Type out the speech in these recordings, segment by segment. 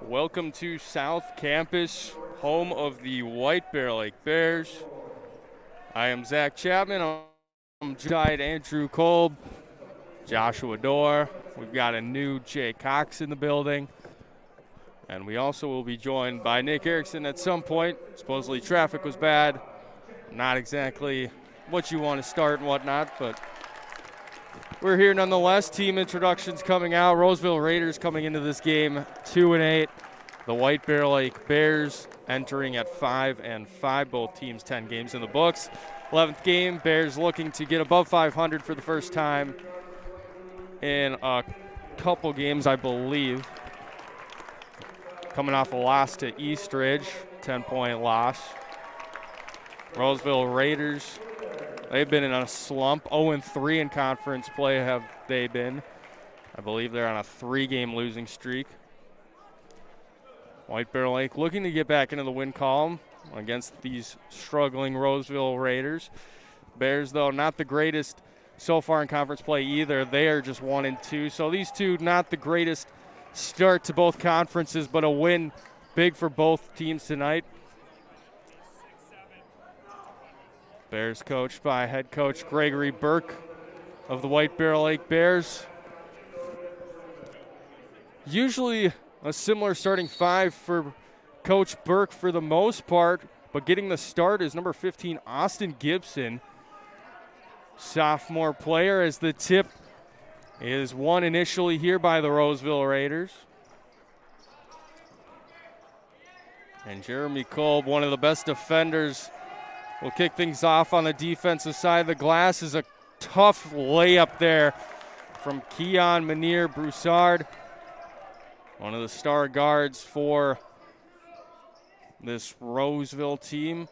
Welcome to South Campus, home of the White Bear Lake Bears. I am Zach Chapman. I'm joined by Andrew Kolb, Joshua Dorr. We've got a new Jay Cox in the building. And we also will be joined by Nick Erickson at some point. Supposedly traffic was bad. Not exactly what you want to start and whatnot, but we're here nonetheless. Team introductions coming out. Roseville Raiders coming into this game 2-8. The White Bear Lake Bears entering at 5-5. Both teams 10 games in the books. 11th game, Bears looking to get above 500 for the first time in a couple games, I believe. Coming off a loss to Eastridge, 10-point loss. Roseville Raiders, they've been in a slump. 0-3 in conference play have they been. I believe they're on a 3-game losing streak. White Bear Lake looking to get back into the win column against these struggling Roseville Raiders. Bears, though, not the greatest so far in conference play either. They are just 1-2. So these two, not the greatest start to both conferences, but a win big for both teams tonight. Bears coached by head coach Gregory Burke of the White Bear Lake Bears. Usually a similar starting five for Coach Burke for the most part, but getting the start is number 15, Austin Gibson, sophomore player, as the tip is won initially here by the Roseville Raiders. And Jeremy Kolb, one of the best defenders, will kick things off on the defensive side of the glass. Is a tough layup there from Keon Manier Broussard, one of the star guards for this Roseville team.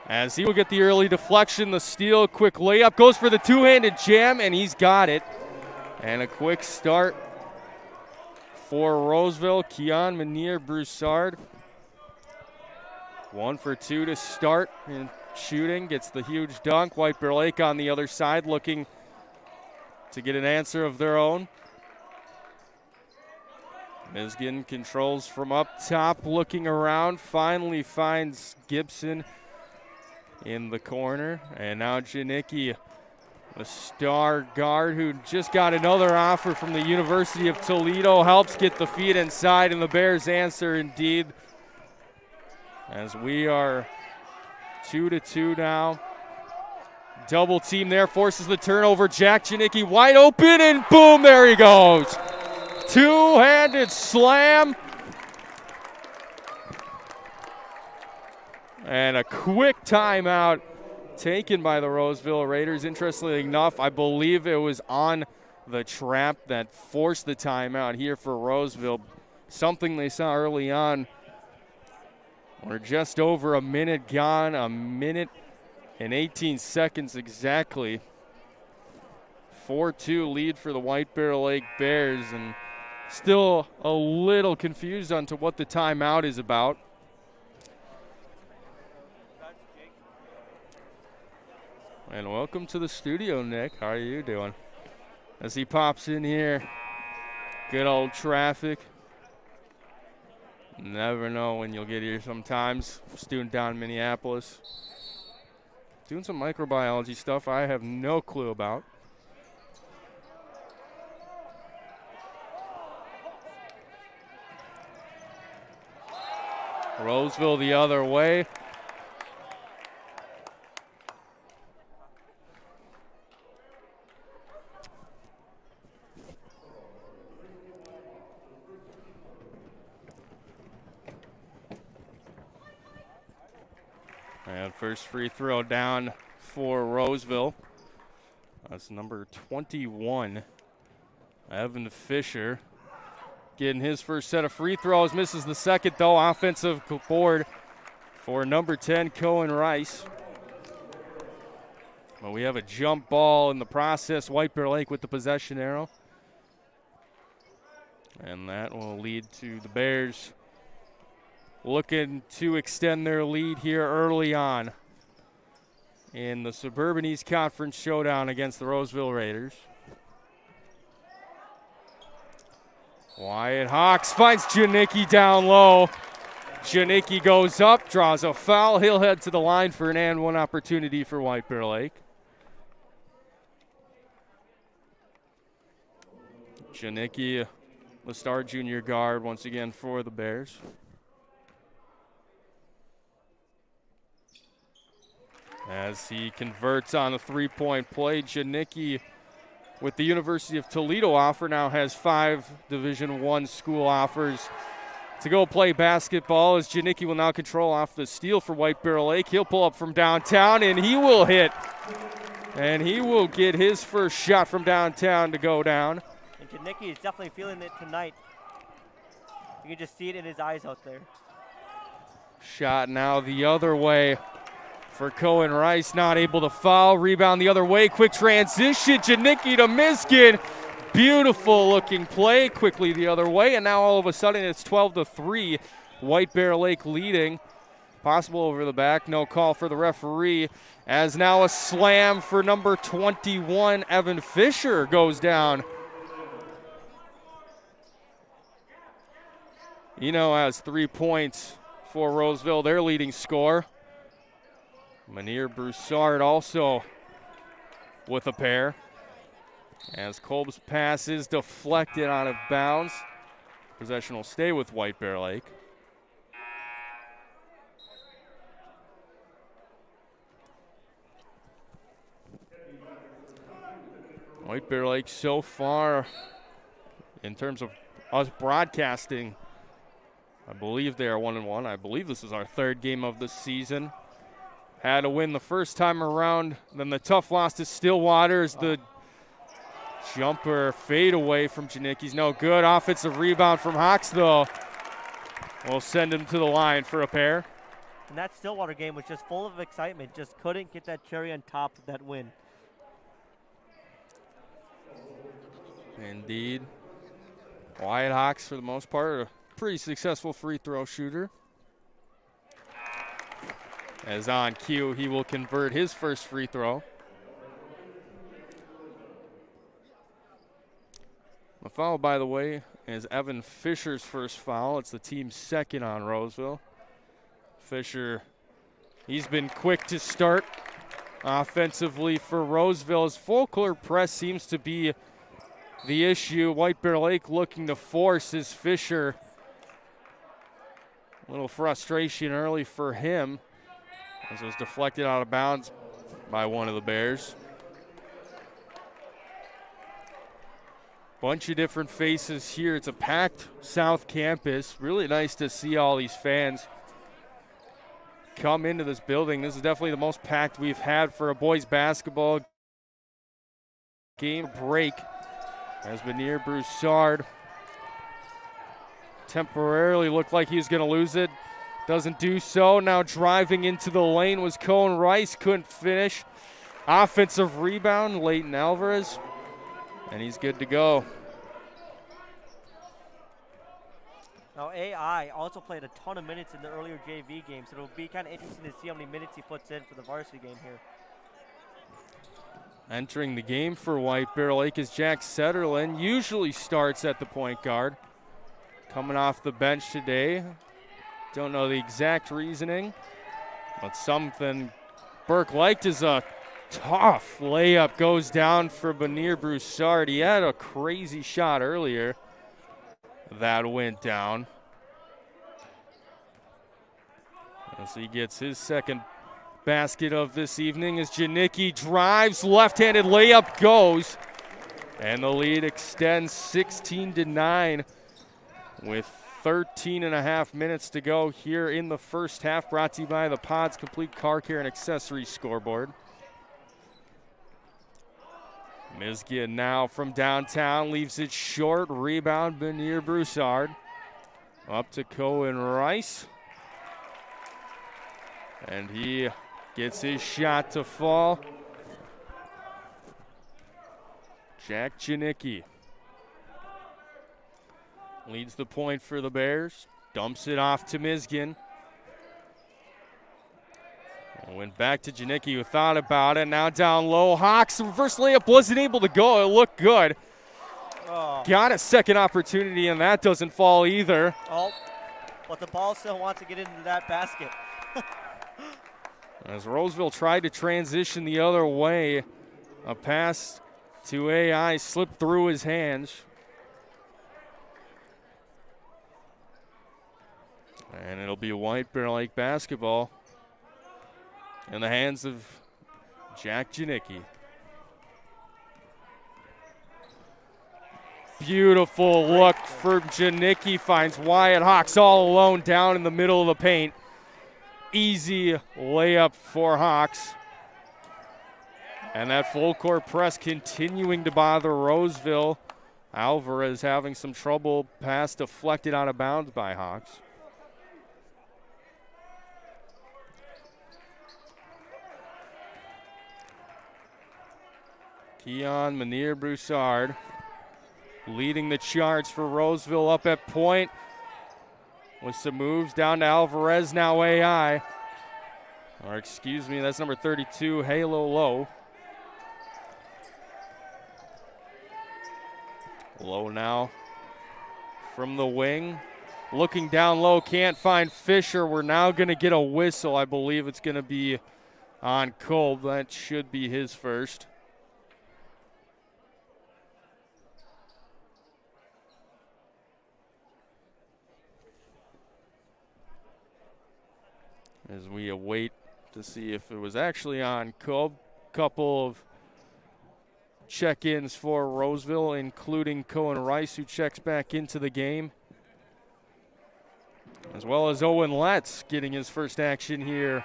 As he will get the early deflection, the steal, quick layup, goes for the two-handed jam, and he's got it. And a quick start for Roseville. Keon Manier Broussard, 1 for 2 to start in shooting, gets the huge dunk. White Bear Lake on the other side looking to get an answer of their own. Miskin controls from up top, looking around, finally finds Gibson in the corner. And now Janicki, the star guard who just got another offer from the University of Toledo, helps get the feet inside, and the Bears answer indeed. As we are 2-2 now. Double team there, forces the turnover. Jack Janicki wide open, and boom, there he goes. Two-handed slam. And a quick timeout taken by the Roseville Raiders. Interestingly enough, I believe it was on the trap that forced the timeout here for Roseville. Something they saw early on. We're just over a minute gone, a minute and 18 seconds exactly. 4-2 lead for the White Bear Lake Bears, and still a little confused on to what the timeout is about. And welcome to the studio, Nick. How are you doing? As he pops in here, good old traffic. Never know when you'll get here sometimes. Student down in Minneapolis. Doing some microbiology stuff I have no clue about. Roseville the other way. And first free throw down for Roseville. That's number 21, Evan Fisher, getting his first set of free throws. Misses the second, though. Offensive board for number 10, Cohen Rice. Well, we have a jump ball in the process. White Bear Lake with the possession arrow. And that will lead to the Bears looking to extend their lead here early on in the Suburban East Conference showdown against the Roseville Raiders. Wyatt Hawks finds Janicki down low. Janicki goes up, draws a foul. He'll head to the line for an and one opportunity for White Bear Lake. Janicki, the star junior guard, once again for the Bears. As he converts on a three-point play, Janicki, with the University of Toledo offer, now has 5 Division I school offers to go play basketball, as Janicki will now control off the steal for White Bear Lake. He'll pull up from downtown, and he will hit. And he will get his first shot from downtown to go down. And Janicki is definitely feeling it tonight. You can just see it in his eyes out there. Shot now the other way for Cohen Rice, not able to foul. Rebound the other way, quick transition, Janicki to Miskin. Beautiful looking play, quickly the other way, and now all of a sudden it's 12-3. White Bear Lake leading. Possible over the back, no call for the referee, as now a slam for number 21, Evan Fisher, goes down. Eno has 3 points for Roseville, their leading scorer. Manir Broussard also with a pair. As Kolb's pass is deflected out of bounds. Possession will stay with White Bear Lake. White Bear Lake so far, in terms of us broadcasting, I believe they are 1-1. I believe this is our 3rd game of the season. Had to win the first time around, then the tough loss to Stillwater as the jumper fade away from Janicki's no good. Offensive rebound from Hawks, though. We'll send him to the line for a pair. And that Stillwater game was just full of excitement. Just couldn't get that cherry on top of that win. Indeed. Wyatt Hawks, for the most part, a pretty successful free throw shooter. As on cue, he will convert his first free throw. The foul, by the way, is Evan Fisher's first foul. It's the team's second on Roseville. Fisher, he's been quick to start offensively for Roseville. His full court press seems to be the issue. White Bear Lake looking to force his Fisher. A little frustration early for him, as it was deflected out of bounds by one of the Bears. Bunch of different faces here. It's a packed South Campus. Really nice to see all these fans come into this building. This is definitely the most packed we've had for a boys basketball game break, as Manir Broussard temporarily looked like he was going to lose it. Doesn't do so. Now driving into the lane was Cohen Rice. Couldn't finish. Offensive rebound, Leighton Alvarez. And he's good to go. Now AI also played a ton of minutes in the earlier JV game, so it'll be kind of interesting to see how many minutes he puts in for the varsity game here. Entering the game for White Bear Lake is Jack Setterlin. Usually starts at the point guard. Coming off the bench today. Don't know the exact reasoning, but something Burke liked is a tough layup goes down for Manir Broussard. He had a crazy shot earlier that went down. As he gets his second basket of this evening, as Janicki drives, left-handed layup goes, and the lead extends 16-9 with 13 and a half minutes to go here in the first half. Brought to you by the Pods Complete Car Care and Accessories scoreboard. Miskin now from downtown, leaves it short. Rebound, Manir Broussard. Up to Cohen Rice. And he gets his shot to fall. Jack Janicki leads the point for the Bears. Dumps it off to Miskin. And went back to Janicki, who thought about it. Now down low. Hawks, reverse layup wasn't able to go. It looked good. got a second opportunity, and that doesn't fall either. Oh, but the ball still wants to get into that basket. As Roseville tried to transition the other way, a pass to AI slipped through his hands. And it'll be White Bear Lake basketball in the hands of Jack Janicki. Beautiful look for Janicki, finds Wyatt Hawks all alone down in the middle of the paint. Easy layup for Hawks. And that full court press continuing to bother Roseville. Alvarez having some trouble, pass deflected out of bounds by Hawks. Keon Munir Broussard leading the charge for Roseville up at point. With some moves down to Alvarez, now AI. Or excuse me, that's number 32, Halo Low. Low now from the wing. Looking down low, can't find Fisher. We're now going to get a whistle. I believe it's going to be on Kolb. That should be his first. As we await to see if it was actually on Kolb. Couple of check-ins for Roseville, including Cohen Rice, who checks back into the game, as well as Owen Letts getting his first action here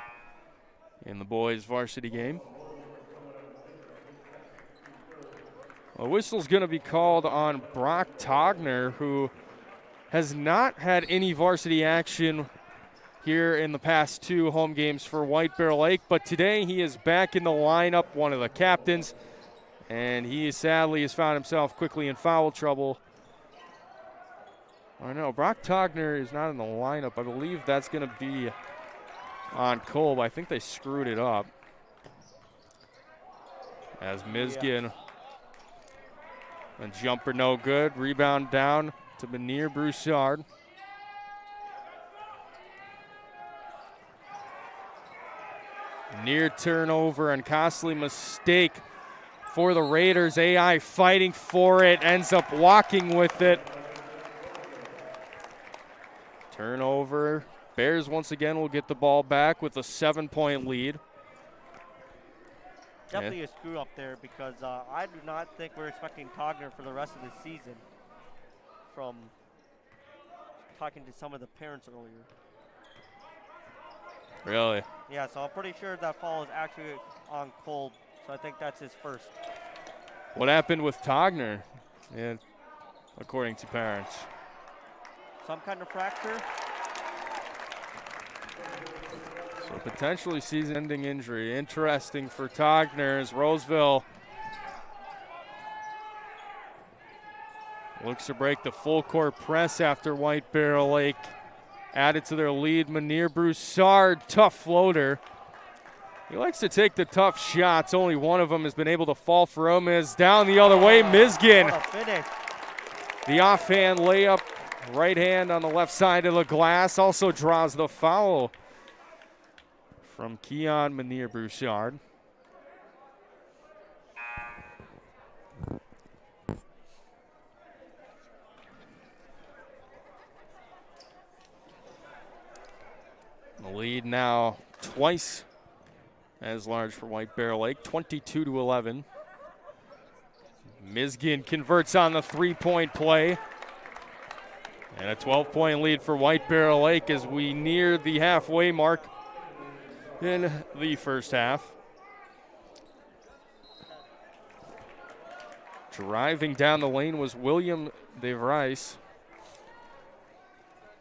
in the boys' varsity game. A whistle's going to be called on Brock Togner, who has not had any varsity action here in the past two home games for White Bear Lake, but today he is back in the lineup, one of the captains, and he sadly has found himself quickly in foul trouble. I know Brock Togner is not in the lineup. I believe that's going to be on Kolb. I think they screwed it up. As Mizgin, a jumper no good. Rebound down to Munir Broussard. Near turnover and costly mistake for the Raiders. AI fighting for it, ends up walking with it. Turnover. Bears once again will get the ball back with a 7-point lead. Definitely a screw up there because I do not think we're expecting Togner for the rest of the season from talking to some of the parents earlier. Really? Yeah, so I'm pretty sure that fall is actually on Kolb, so I think that's his first. What happened with Togner, according to parents? Some kind of fracture? So potentially season-ending injury. Interesting for Togner as Roseville looks to break the full court press after White Bear Lake added to their lead. Munir Broussard, tough floater. He likes to take the tough shots. Only one of them has been able to fall for him. Is down the other way. Mizgin. What a finish. The offhand layup, right hand on the left side of the glass. Also draws the foul from Keon Munir Broussard. The lead now twice as large for White Bear Lake, 22-11. Mizgin converts on the three-point play. And a 12-point lead for White Bear Lake as we near the halfway mark in the first half. Driving down the lane was William DeVries,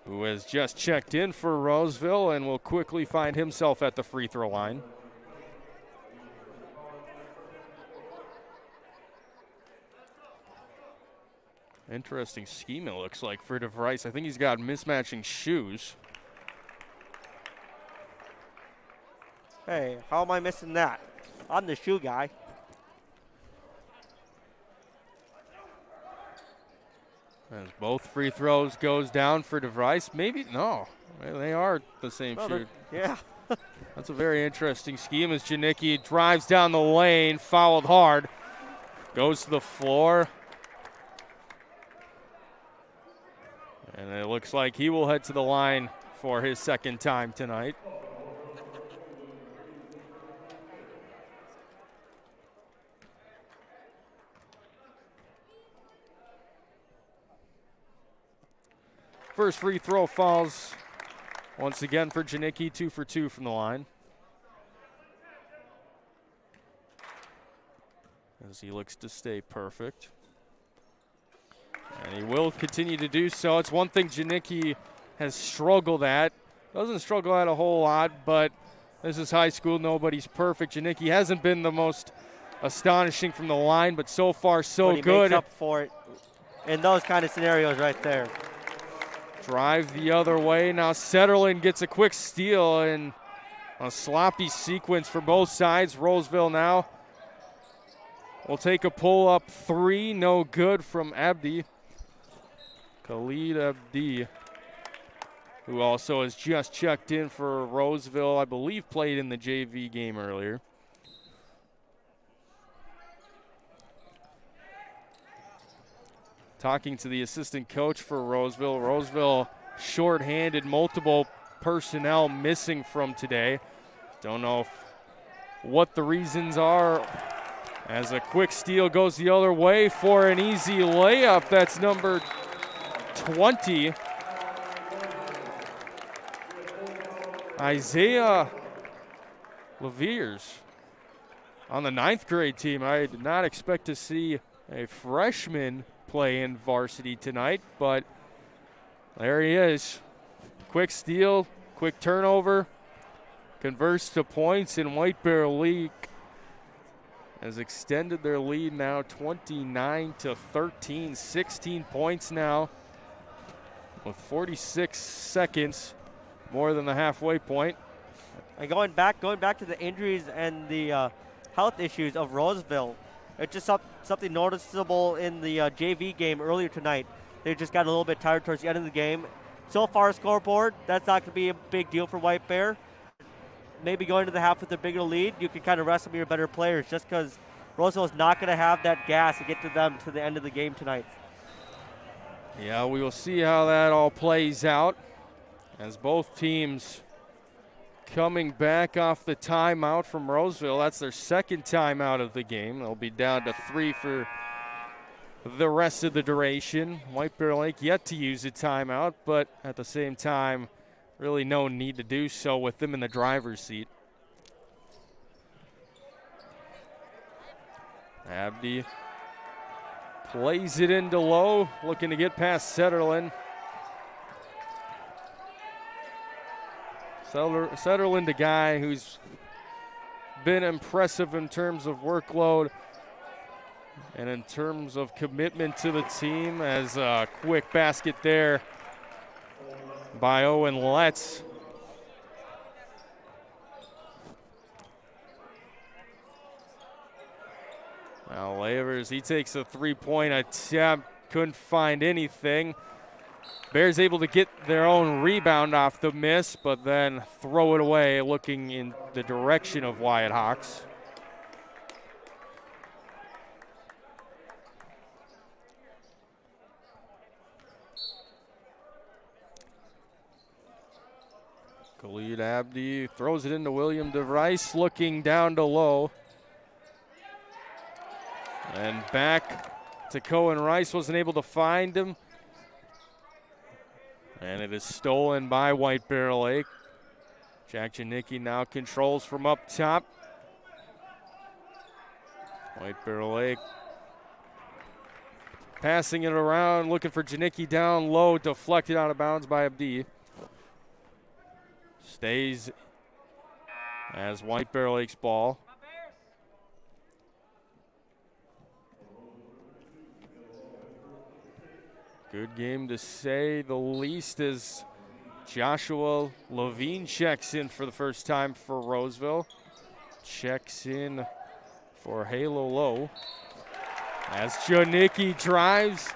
who has just checked in for Roseville and will quickly find himself at the free throw line. Interesting scheme, it looks like, for DeVries. I think he's got mismatching shoes. Hey, how am I missing that? I'm the shoe guy. As both free throws goes down for DeVrice. Maybe, no, they are the same shoot. Yeah. That's a very interesting scheme as Janicki drives down the lane, fouled hard, goes to the floor. And it looks like he will head to the line for his second time tonight. First free throw falls once again for Janicki, 2 for 2 from the line. As he looks to stay perfect. And he will continue to do so. It's one thing Janicki has struggled at. Doesn't struggle at a whole lot, but this is high school. Nobody's perfect. Janicki hasn't been the most astonishing from the line, but so far so he good. Makes up for it in those kind of scenarios right there. Drive the other way. Now Setterlin gets a quick steal and a sloppy sequence for both sides. Roseville now will take a pull-up three. No good from Abdi. Khalid Abdi, who also has just checked in for Roseville, I believe played in the JV game earlier. Talking to the assistant coach for Roseville. Roseville shorthanded, multiple personnel missing from today. Don't know what the reasons are. As a quick steal goes the other way for an easy layup. That's number 20. Isaiah Leviers on the 9th grade team. I did not expect to see a freshman play in varsity tonight, but there he is. Quick steal, quick turnover, converts to points, and White Bear League has extended their lead now 29-13, 16 points now with 46 seconds, more than the halfway point. And going back to the injuries and the health issues of Roseville, it's just something noticeable in the JV game earlier tonight. They just got a little bit tired towards the end of the game. So far, scoreboard, that's not going to be a big deal for White Bear. Maybe going to the half with a bigger lead, you can kind of rest some of your better players just because Roseville is not going to have that gas to get to them to the end of the game tonight. Yeah, we will see how that all plays out as both teams coming back off the timeout from Roseville. That's their second timeout of the game. They'll be down to 3 for the rest of the duration. White Bear Lake yet to use a timeout, but at the same time, really no need to do so with them in the driver's seat. Abdi plays it into low, looking to get past Setterlin. Setterlin, the guy who's been impressive in terms of workload and in terms of commitment to the team, as a quick basket there by Owen Letts. Now Lavers, he takes a three-point attempt, couldn't find anything. Bears able to get their own rebound off the miss, but then throw it away, looking in the direction of Wyatt Hawks. Khalid Abdi throws it into William DeVrice, looking down to low. And back to Cohen Rice, wasn't able to find him. And it is stolen by White Bear Lake. Jack Janicki now controls from up top. White Bear Lake passing it around, looking for Janicki down low, deflected out of bounds by Abdi. Stays as White Bear Lake's ball. Good game to say the least as Joshua Levine checks in for the first time for Roseville. Checks in for Halo Low. As Janicki drives,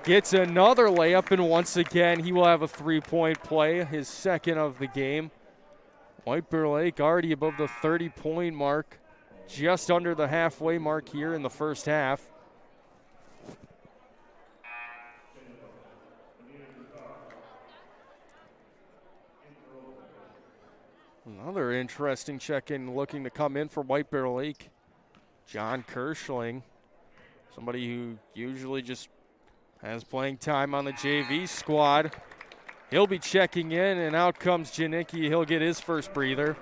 gets another layup, and once again he will have a 3-point play, his second of the game. White Bear Lake already above the 30-point mark, just under the halfway mark here in the first half. Another interesting check-in looking to come in for White Bear Lake. John Kirschling, somebody who usually just has playing time on the JV squad. He'll be checking in, and out comes Janicki. He'll get his first breather.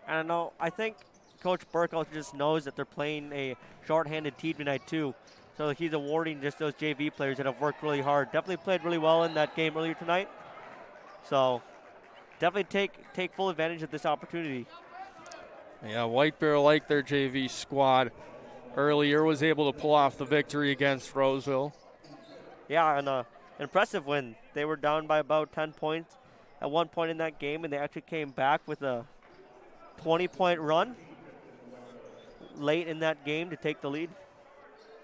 I don't know. I think Coach Burke also just knows that they're playing a short-handed team tonight too. So he's awarding just those JV players that have worked really hard. Definitely played really well in that game earlier tonight. So definitely take full advantage of this opportunity. Yeah, White Bear Lake, their JV squad earlier, was able to pull off the victory against Roseville. Yeah, and an impressive win. They were down by about 10 points at one point in that game, and they actually came back with a 20-point run late in that game to take the lead.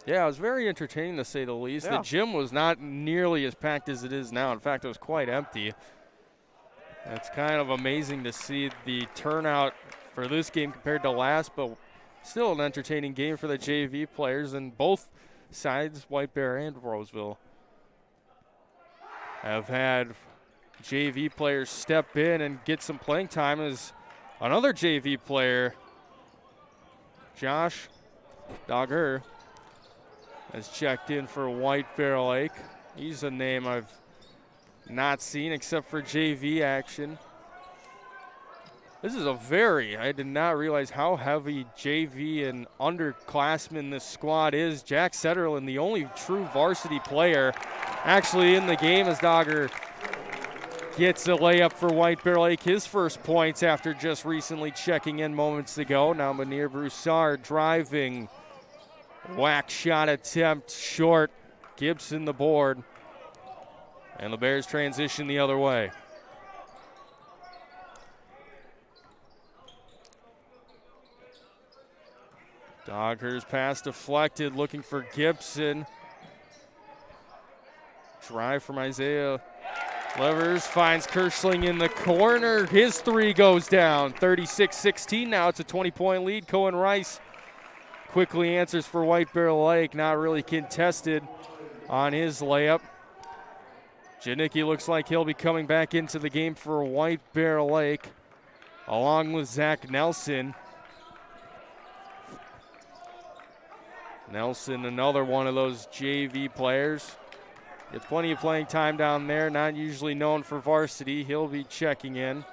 Yeah, it was very entertaining to say the least. Yeah. The gym was not nearly as packed as it is now. In fact, it was quite empty. It's kind of amazing to see the turnout for this game compared to last, but still an entertaining game for the JV players, and both sides, White Bear and Roseville, have had JV players step in and get some playing time as another JV player, Josh Dogger, has checked in for White Bear Lake. He's a name I've not seen except for JV action. This is I did not realize how heavy JV and underclassmen this squad is. Jack Setterlin, the only true varsity player actually in the game, as Dogger gets a layup for White Bear Lake, his first points after just recently checking in moments ago. Now Manir Broussard driving. Whack shot attempt short. Gibson the board. And the Bears transition the other way. Dogger's pass deflected, looking for Gibson. Drive from Isaiah Levers, finds Kirschling in the corner. His three goes down, 36-16. Now it's a 20-point lead. Cohen Rice quickly answers for White Bear Lake, not really contested on his layup. Janicki looks like he'll be coming back into the game for White Bear Lake, along with Zach Nelson. Nelson, another one of those JV players. Gets plenty of playing time down there, not usually known for varsity. He'll be checking in.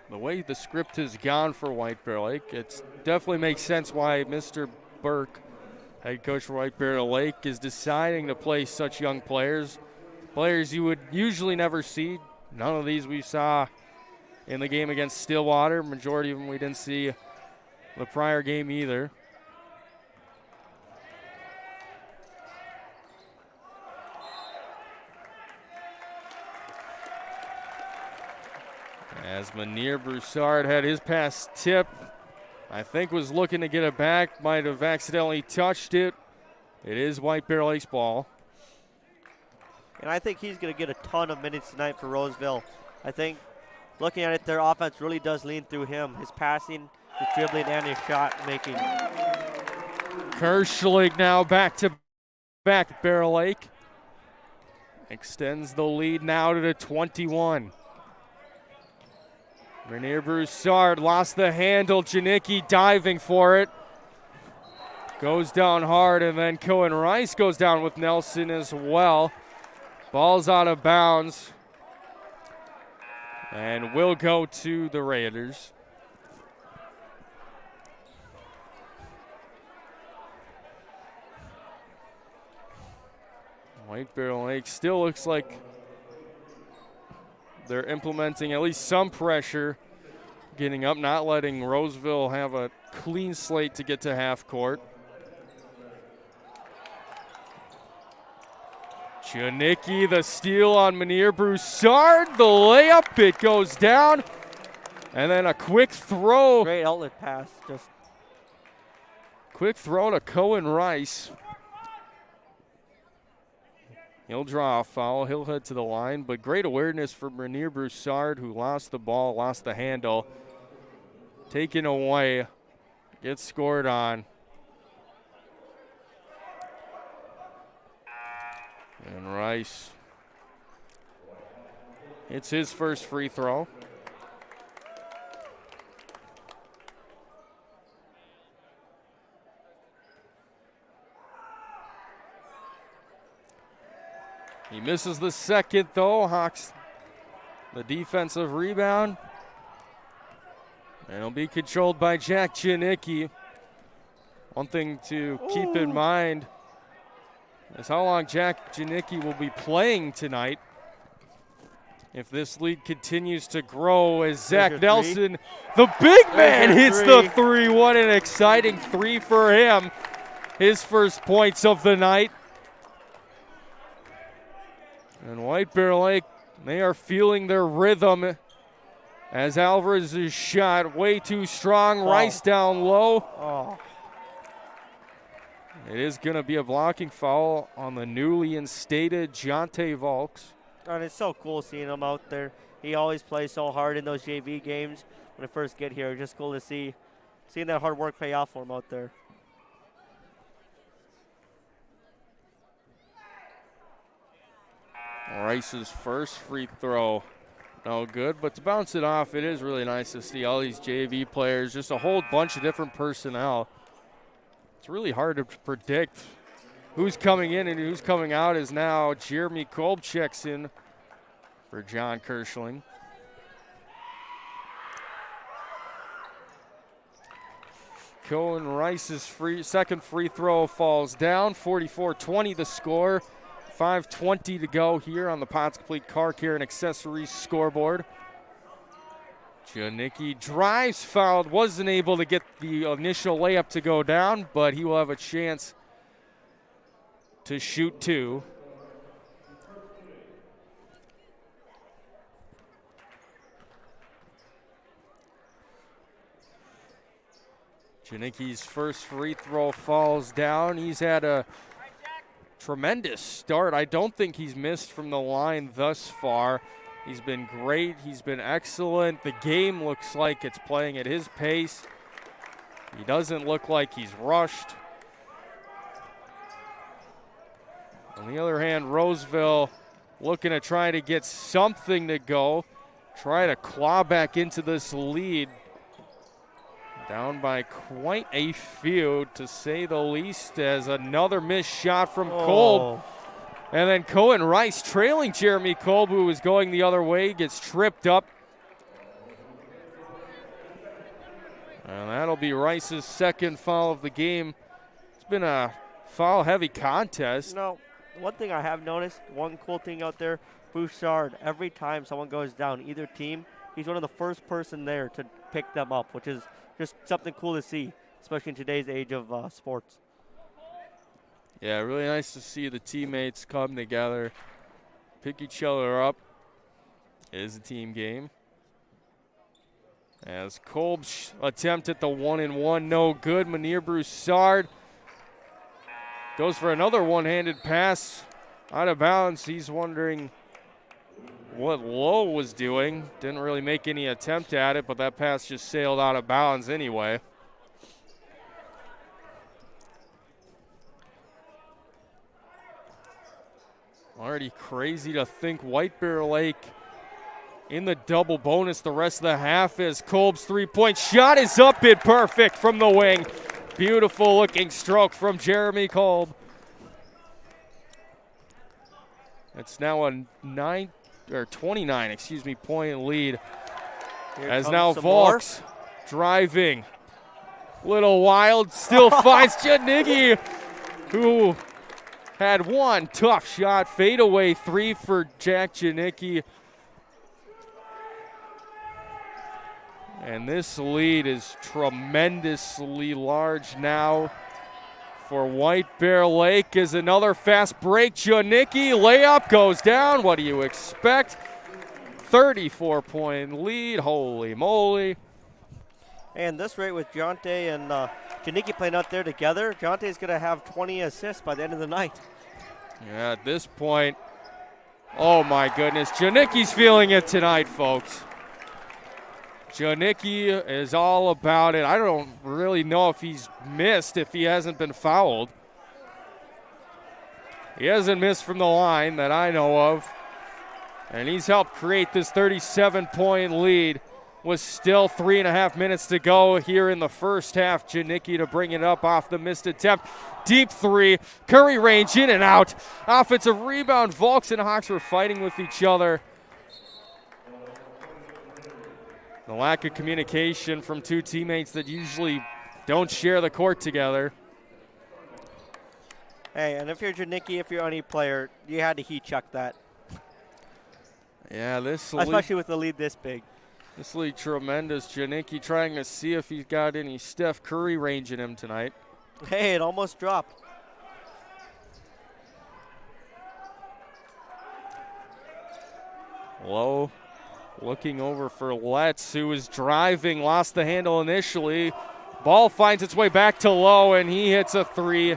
The way the script has gone for White Bear Lake, it definitely makes sense why Mr. Burke, head coach for White Bear Lake, is deciding to play such young players. Players you would usually never see. None of these we saw in the game against Stillwater. Majority of them we didn't see the prior game either. As Manir Broussard had his pass tip, I think was looking to get it back, might have accidentally touched it. It is White Bear Lake's ball. And I think he's going to get a ton of minutes tonight for Roseville. I think looking at it, their offense really does lean through him. His passing, his dribbling, and his shot making. Kirschling now back to back. Bear Lake extends the lead now to the 21. Renier Broussard lost the handle. Janicki diving for it. Goes down hard, and then Cohen Rice goes down with Nelson as well. Ball's out of bounds and will go to the Raiders. White Bear Lake still looks like they're implementing at least some pressure, getting up, not letting Roseville have a clean slate to get to half court. Janicki, the steal on Menier Broussard. The layup, it goes down. And then a quick throw. Great outlet pass. Just quick throw to Cohen Rice. He'll draw a foul. He'll head to the line. But great awareness for Menier Broussard, who lost the ball, lost the handle. Taken away. Gets scored on. And Rice hits his first free throw. He misses the second, though. Hawks the defensive rebound. And it'll be controlled by Jack Janicki. One thing to keep in mind is how long Jack Janicki will be playing tonight. If this lead continues to grow as Zach Nelson, the big man, hits the three. What an exciting three for him. His first points of the night. And White Bear Lake, they are feeling their rhythm as Alvarez's shot way too strong. Rice down low. It is going to be a blocking foul on the newly instated Jonte Volks. And it's so cool seeing him out there. He always plays so hard in those JV games when I first get here. Just cool to seeing that hard work pay off for him out there. Rice's first free throw, no good, but to bounce it off, it is really nice to see all these JV players, just a whole bunch of different personnel. It's really hard to predict who's coming in and who's coming out, as now Jeremy Kolb checks in for John Kirschling. Cohen Rice's second free throw falls down. 44-20 the score. 5:20 to go here on the Pots Complete Car Care and Accessories scoreboard. Janicki drives, fouled, wasn't able to get the initial layup to go down, but he will have a chance to shoot two. Janicki's first free throw falls down. He's had a tremendous start. I don't think he's missed from the line thus far. He's been great. He's been excellent. The game looks like it's playing at his pace. He doesn't look like he's rushed. On the other hand, Roseville looking to try to get something to go, try to claw back into this lead. Down by quite a few, to say the least, as another missed shot from Kolb. And then Cohen Rice trailing Jeremy Kolb, who was going the other way, gets tripped up. And that'll be Rice's second foul of the game. It's been a foul-heavy contest. No, one thing I have noticed, one cool thing out there, Broussard, every time someone goes down, either team, he's one of the first person there to pick them up, which is just something cool to see, especially in today's age of sports. Yeah, really nice to see the teammates come together, pick each other up. It is a team game. As Kolb's attempt at the 1-and-1, no good. Menier Broussard goes for another one-handed pass out of bounds. He's wondering what Lowe was doing. Didn't really make any attempt at it, but that pass just sailed out of bounds anyway. Already crazy to think White Bear Lake in the double bonus the rest of the half, as Kolb's three-point shot is up and perfect from the wing. Beautiful looking stroke from Jeremy Kolb. It's now a 29 point lead. Here as now Volks driving. Little wild, still finds Janicki, who had one tough shot. Fadeaway three for Jack Janicki. And this lead is tremendously large now for White Bear Lake is another fast break. Janicki layup goes down. What do you expect? 34-point lead. Holy moly. And this rate with Jonte and Janicki playing out there together, Jonte's going to have 20 assists by the end of the night. Yeah, at this point, oh my goodness. Janicki's feeling it tonight, folks. Janicki is all about it. I don't really know if he's missed, if he hasn't been fouled. He hasn't missed from the line that I know of. And he's helped create this 37-point lead with still 3.5 minutes to go here in the first half. Janicki to bring it up off the missed attempt. Deep three. Curry range in and out. Offensive rebound. Volks and Hawks were fighting with each other. The lack of communication from two teammates that usually don't share the court together. Hey, and if you're Janicki, if you're any player, you had to heat check that. Yeah, especially with the lead this big. This lead tremendous. Janicki trying to see if he's got any Steph Curry range in him tonight. Hey, it almost dropped. Low. Looking over for Letts, who was driving, lost the handle initially. Ball finds its way back to Low, and he hits a three.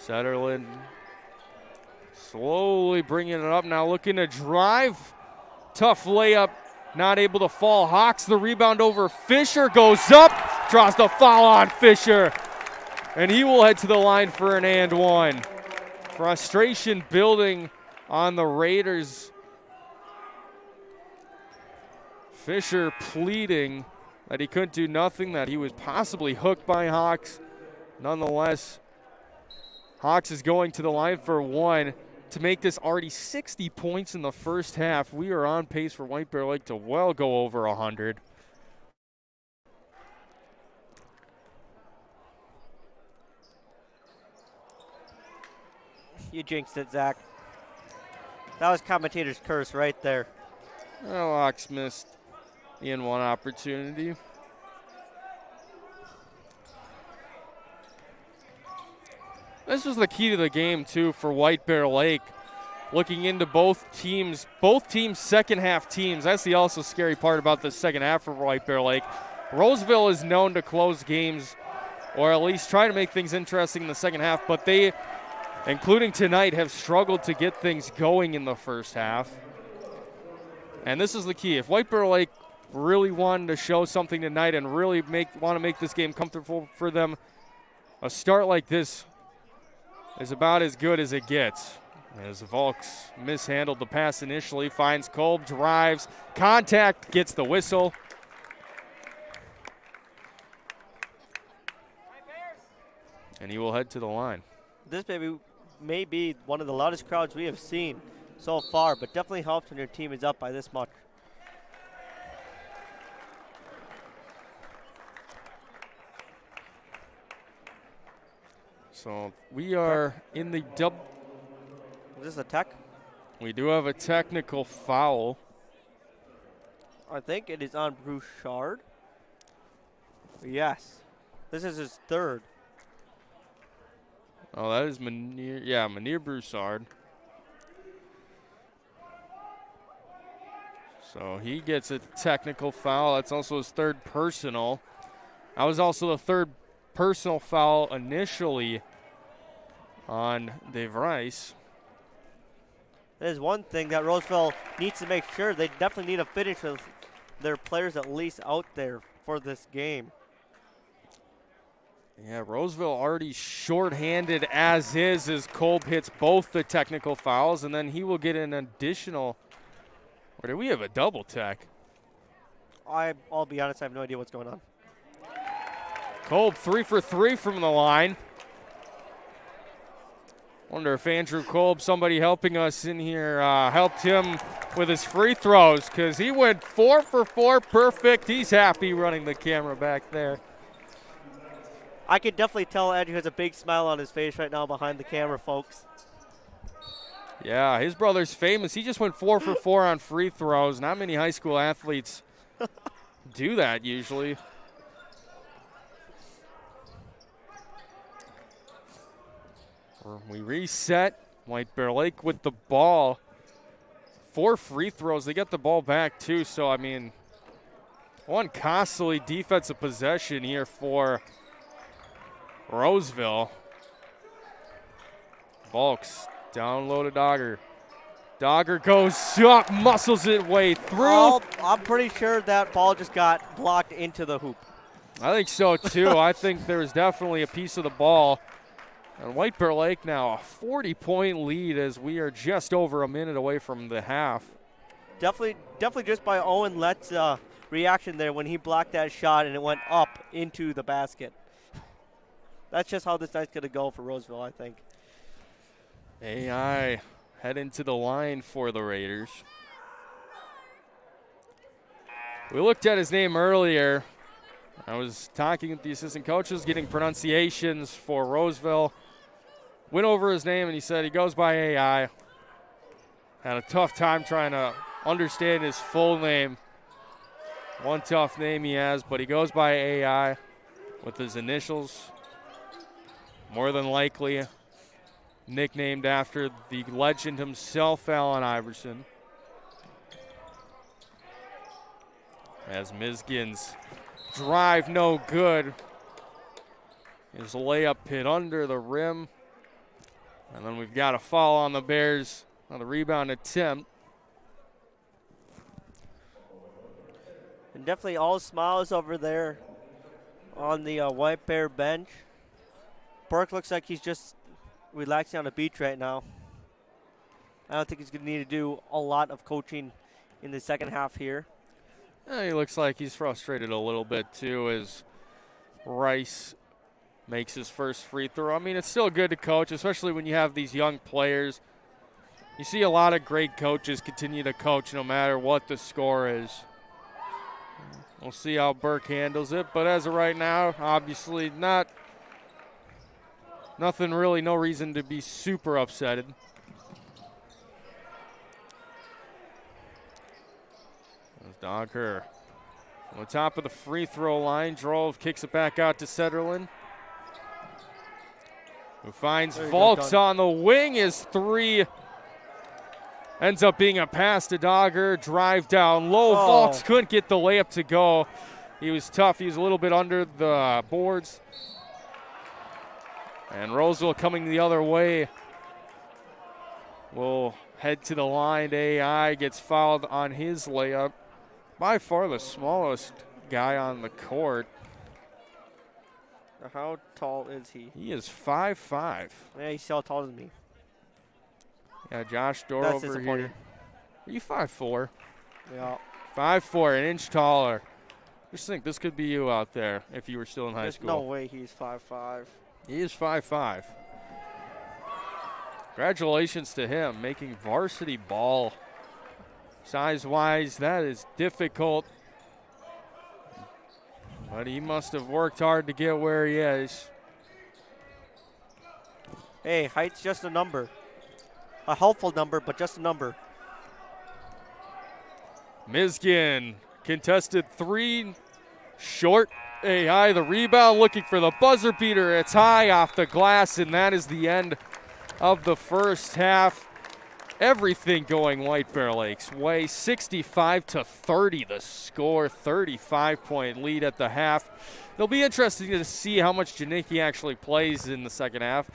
Setterlin slowly bringing it up now, looking to drive. Tough layup, not able to fall. Hawks the rebound over Fisher, goes up, draws the foul on Fisher. And he will head to the line for an and one. Frustration building on the Raiders. Fisher pleading that he couldn't do nothing, that he was possibly hooked by Hawks. Nonetheless, Hawks is going to the line for one to make this already 60 points in the first half. We are on pace for White Bear Lake to well go over 100. You jinxed it, Zach. That was commentator's curse right there. Well, Hawks missed the N1 opportunity. This was the key to the game, too, for White Bear Lake. Looking into both teams' second half teams. That's the also scary part about the second half for White Bear Lake. Roseville is known to close games, or at least try to make things interesting in the second half, but they, including tonight, have struggled to get things going in the first half. And this is the key. If White Bear Lake really wanted to show something tonight and really want to make this game comfortable for them, a start like this is about as good as it gets. As Volks mishandled the pass initially, finds Kolb, drives, contact, gets the whistle. And he will head to the line. This may be one of the loudest crowds we have seen so far, but definitely helps when your team is up by this much. So we are in the double. Is this a tech? We do have a technical foul. I think it is on Broussard. Yes. This is his third. Oh, that is Manir. Yeah, Manir Broussard. So he gets a technical foul. That's also his third personal. That was also the third personal foul initially on Dave Rice. That is one thing that Roseville needs to make sure. They definitely need to finish with their players at least out there for this game. Yeah, Roseville already shorthanded as is as Kolb hits both the technical fouls, and then he will get an additional. Or do we have a double tech? I'll be honest, I have no idea what's going on. Kolb 3 for 3 from the line. Wonder if Andrew Kolb, somebody helping us in here, helped him with his free throws, because he went 4 for 4 perfect. He's happy running the camera back there. I can definitely tell Andrew has a big smile on his face right now behind the camera, folks. Yeah, his brother's famous. He just went 4 for 4 on free throws. Not many high school athletes do that usually. We reset. White Bear Lake with the ball. 4 free throws. They get the ball back too. So, I mean, one costly defensive possession here for Roseville. Volks down low to Dogger. Dogger goes up, muscles it way through. Oh, I'm pretty sure that ball just got blocked into the hoop. I think so too. I think there's definitely a piece of the ball. And White Bear Lake now a 40-point lead as we are just over a minute away from the half. Definitely just by Owen Lett's reaction there when he blocked that shot and it went up into the basket. That's just how this night's going to go for Roseville, I think. AI head into the line for the Raiders. We looked at his name earlier. I was talking with the assistant coaches, getting pronunciations for Roseville. Went over his name, and he said he goes by AI. Had a tough time trying to understand his full name. One tough name he has, but he goes by AI with his initials. More than likely nicknamed after the legend himself, Allen Iverson. As Mizgin's drive no good. His layup hit under the rim. And then we've got a foul on the Bears on the rebound attempt. And definitely all smiles over there on the White Bear bench. Burke looks like he's just relaxing on the beach right now. I don't think he's going to need to do a lot of coaching in the second half here. He looks like he's frustrated a little bit too as Rice makes his first free throw. I mean, it's still good to coach, especially when you have these young players. You see a lot of great coaches continue to coach no matter what the score is. We'll see how Burke handles it, but as of right now, obviously nothing really, no reason to be super upsetted. Dogger on the top of the free throw line. Drove, kicks it back out to Sederlin, who finds Volks on the wing. His three ends up being a pass to Dogger. Drive down low. Volks couldn't get the layup to go. He was tough. He was a little bit under the boards. And Roseville coming the other way will head to the line. AI gets fouled on his layup. By far the smallest guy on the court. How tall is he? He is 5'5". Yeah, he's still taller than me. Yeah, Josh Dorr That's over here. Are you 5'4"? Yeah. 5'4", an inch taller. Just think this could be you out there if you were still in high school. No way he's 5'5". He is 5'5". Congratulations to him making varsity ball. Size-wise, that is difficult. But he must have worked hard to get where he is. Hey, height's just a number. A helpful number, but just a number. Mizgin, contested three, short. AI, the rebound, looking for the buzzer beater. It's high off the glass, and that is the end of the first half. Everything going White Bear Lake's way. 65-30 the score, 35-point lead at the half. It'll be interesting to see how much Janicki actually plays in the second half,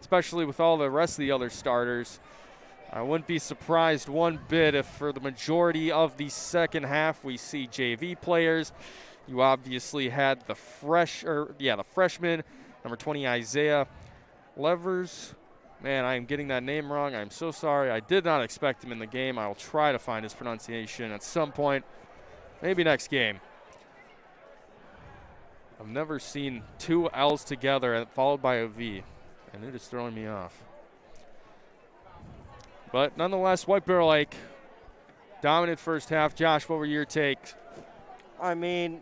especially with all the rest of the other starters. I wouldn't be surprised one bit if for the majority of the second half we see JV players. You obviously had the freshman, number 20 Isaiah Levers. Man, I am getting that name wrong. I'm so sorry. I did not expect him in the game. I will try to find his pronunciation at some point, maybe next game. I've never seen two L's together followed by a V, and it is throwing me off. But nonetheless, White Bear Lake, dominant first half. Josh, what were your takes? I mean,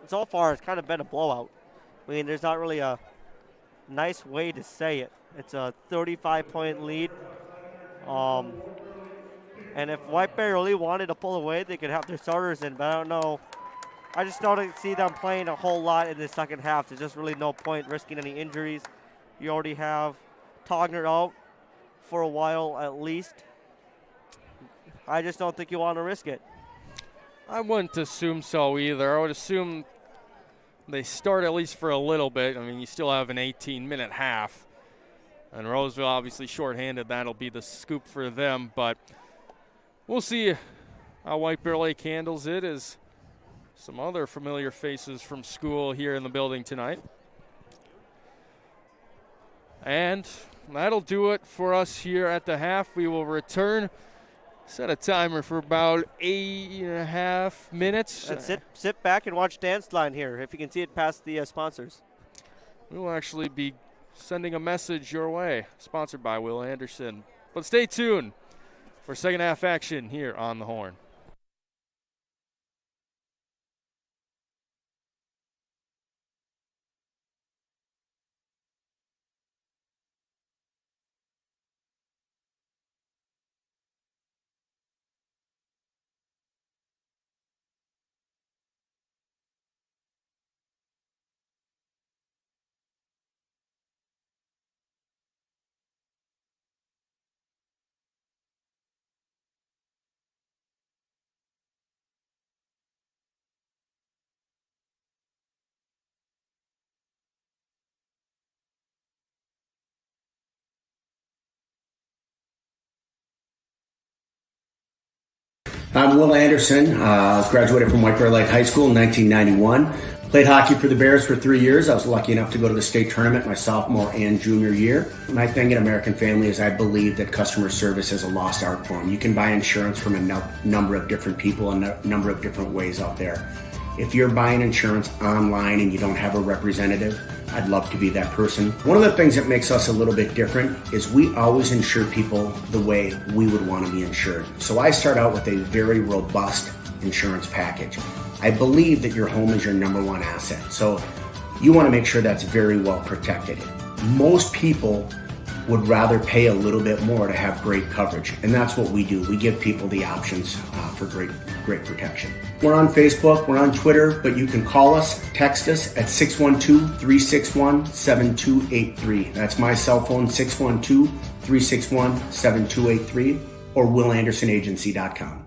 so far it's kind of been a blowout. I mean, there's not really a nice way to say it. It's a 35-point lead. And if White Bear really wanted to pull away, they could have their starters in, but I don't know I just don't see them playing a whole lot in the second half. There's just really no point risking any injuries. You already have Togner out for a while at least. I just don't think you want to risk it. I wouldn't assume so either. I would assume they start at least for a little bit. I mean, you still have an 18-minute half. And Roseville obviously shorthanded. That'll be the scoop for them. But we'll see how White Bear Lake handles it, as some other familiar faces from school here in the building tonight. And that'll do it for us here at the half. We will return. Set a timer for about 8.5 minutes. And sit back and watch Dance Line here, if you can see it past the sponsors. We will actually be sending a message your way, sponsored by Will Anderson. But stay tuned for second half action here on the Horn. I'm Will Anderson. Graduated from White Bear Lake High School in 1991. Played hockey for the Bears for 3 years. I was lucky enough to go to the state tournament my sophomore and junior year. My thing in American Family is I believe that customer service is a lost art form. You can buy insurance from a number of different people and a number of different ways out there. If you're buying insurance online and you don't have a representative, I'd love to be that person. One of the things that makes us a little bit different is we always insure people the way we would want to be insured. So I start out with a very robust insurance package. I believe that your home is your number one asset. So you want to make sure that's very well protected. Most people would rather pay a little bit more to have great coverage. And that's what we do. We give people the options for great protection. We're on Facebook, we're on Twitter, but you can call us, text us at 612-361-7283. That's my cell phone, 612-361-7283, or willandersonagency.com.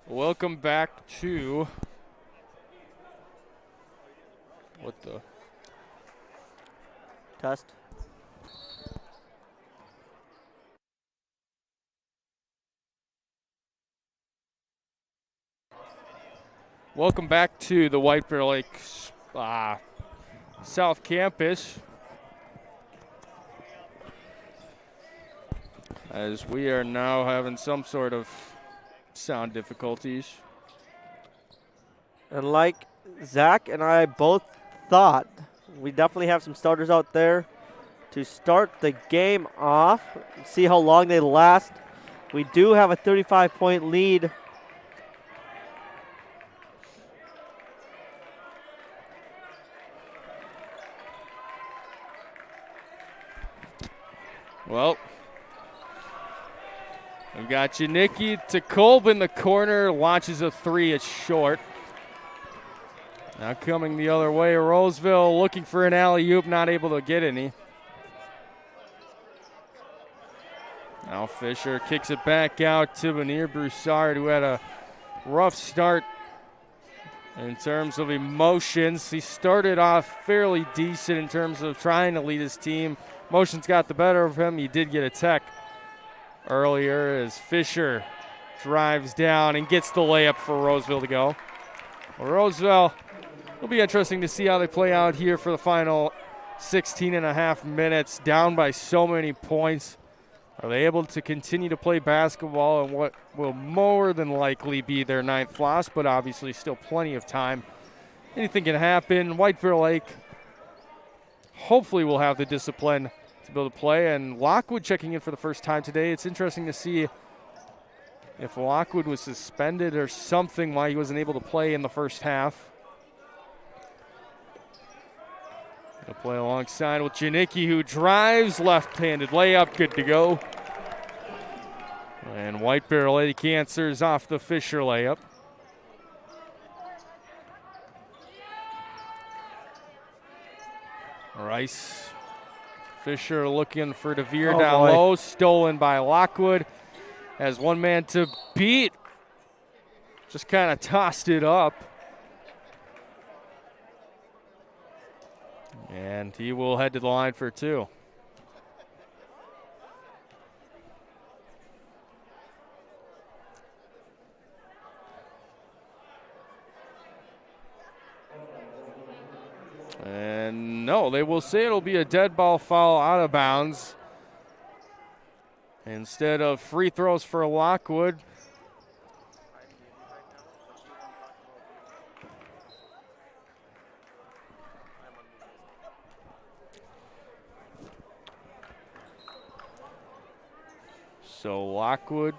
Welcome back to what the Test. Welcome back to the White Bear Lake South Campus, as we are now having some sort of sound difficulties. And like Zach and I both thought, we definitely have some starters out there to start the game off, see how long they last. We do have a 35-point lead. Well, we've got Janicki to Kolb in the corner, launches a three, it's short. Now coming the other way, Roseville looking for an alley-oop, not able to get any. Now Fisher kicks it back out to Vanir Broussard, who had a rough start in terms of emotions. He started off fairly decent in terms of trying to lead his team. Emotions got the better of him. He did get a tech earlier as Fisher drives down and gets the layup for Roseville to go. Well, Roseville, it'll be interesting to see how they play out here for the final 16 and a half minutes, down by so many points. Are they able to continue to play basketball in what will more than likely be their ninth loss, but obviously still plenty of time? Anything can happen. White Bear Lake hopefully will have the discipline to be able to play. And Lockwood checking in for the first time today. It's interesting to see if Lockwood was suspended or something why he wasn't able to play in the first half. Gonna play alongside with Janicki, who drives, left-handed layup, good to go. And White Bear Lake answers off the Fisher layup. Rice, Fisher looking for DeVere down low, stolen by Lockwood. Has one man to beat, just kind of tossed it up. And he will head to the line for two. And no, they will say it'll be a dead ball foul out of bounds. Instead of free throws for Lockwood. So Lockwood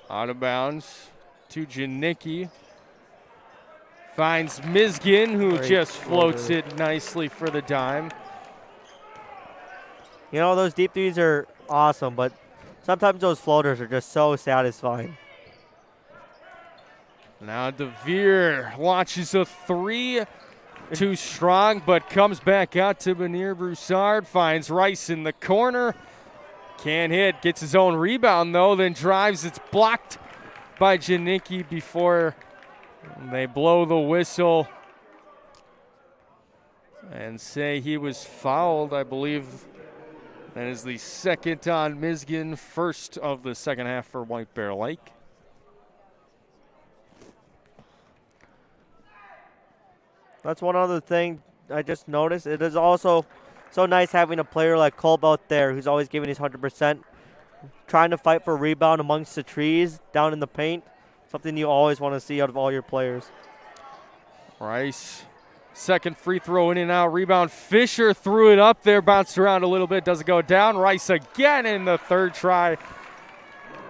out of bounds to Janicki. Finds Mizgin, who just floats it nicely for the dime. You know, those deep threes are awesome, but sometimes those floaters are just so satisfying. Now DeVere launches a three. Too strong, but comes back out to Vanir Broussard. Finds Rice in the corner. Can't hit. Gets his own rebound, though. Then drives. It's blocked by Janicki before they blow the whistle and say he was fouled. I believe that is the second on Mizgin, first of the second half for White Bear Lake. That's one other thing I just noticed. It is also so nice having a player like Kolb out there who's always giving his 100%, trying to fight for a rebound amongst the trees down in the paint. Something you always want to see out of all your players. Rice, second free throw in and out. Rebound. Fisher threw it up there, bounced around a little bit. Doesn't go down. Rice again in the third try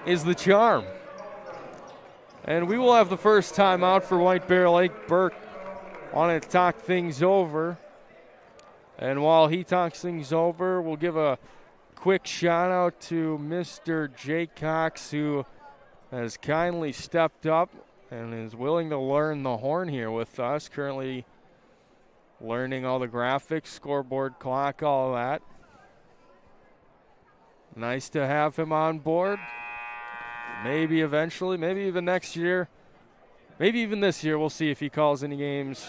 is the charm. And we will have the first timeout for White Bear Lake. Burke wanted to talk things over. And while he talks things over, we'll give a quick shout out to Mr. Jay Cox, who has kindly stepped up and is willing to learn the horn here with us. Currently learning all the graphics, scoreboard, clock, all that. Nice to have him on board. Maybe eventually, maybe even next year. Maybe even this year, we'll see if he calls any games.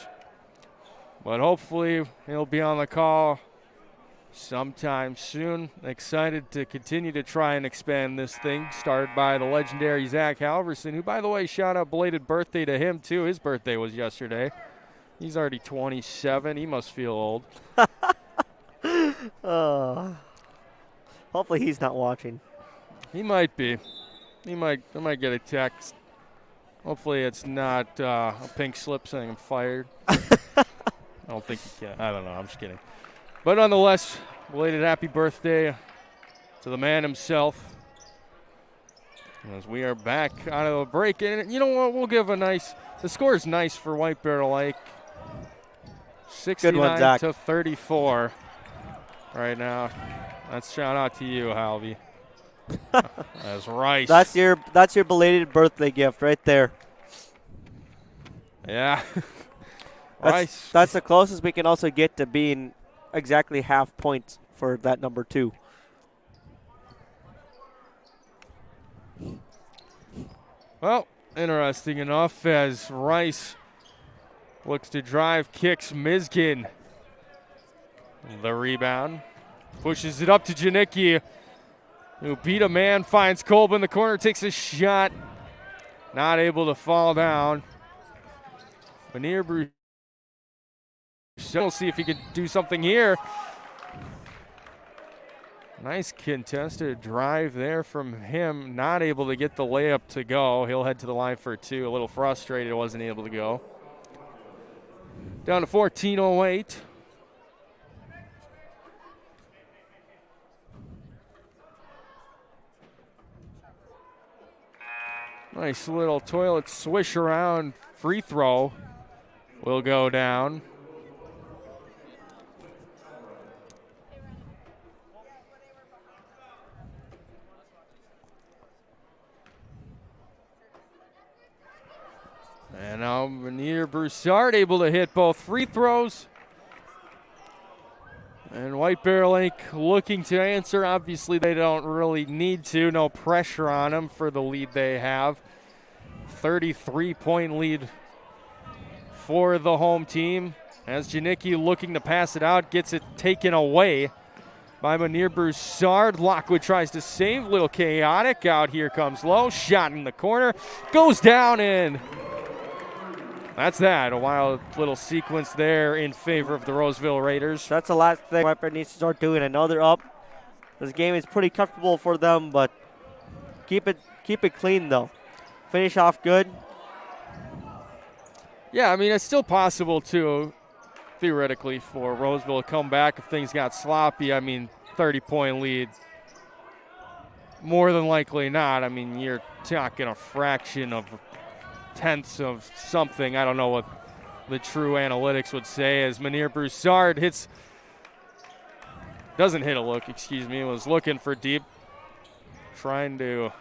But hopefully he'll be on the call sometime soon. Excited to continue to try and expand this thing, started by the legendary Zach Halverson, who, by the way, shout out belated birthday to him, too. His birthday was yesterday. He's already 27. He must feel old. Hopefully he's not watching. He might be. I might get a text. Hopefully it's not a pink slip saying I'm fired. I don't think he can. I don't know. I'm just kidding. But nonetheless, belated happy birthday to the man himself. As we are back out of the break. And you know what? We'll give a nice – the score is nice for White Bear Lake. 69 to 34 right now. That's shout out to you, Halvey. That's Rice. That's your belated birthday gift right there. Yeah. Rice. That's the closest we can also get to being exactly half points for that number 2. Well, interesting enough as Rice looks to drive, kicks Mizgin. The rebound. Pushes it up to Janicki, who beat a man, finds Kolb in the corner, takes a shot. Not able to fall down. Veneer Bruce. We'll see if he can do something here. Nice contested drive there from him. Not able to get the layup to go. He'll head to the line for 2. A little frustrated, wasn't able to go. Down to 14:08. Nice little toilet swish around free throw will go down. And now Veneer Broussard able to hit both free throws. And White Bear Lake looking to answer. Obviously, they don't really need to. No pressure on them for the lead they have. 33-point lead for the home team. As Janicki looking to pass it out, gets it taken away by Veneer Broussard. Lockwood tries to save. Little chaotic. Out here comes Lowe. Shot in the corner. Goes down and that's that. A wild little sequence there in favor of the Roseville Raiders. That's the last thing White Bear needs to start doing. I know they're up. This game is pretty comfortable for them, but keep it clean though. Finish off good. Yeah, I mean, it's still possible to, theoretically, for Roseville to come back if things got sloppy. I mean, 30-point lead. More than likely not. I mean, you're talking a fraction of tenths of something. I don't know what the true analytics would say as Veneer Broussard doesn't hit a look, was looking for deep. Trying to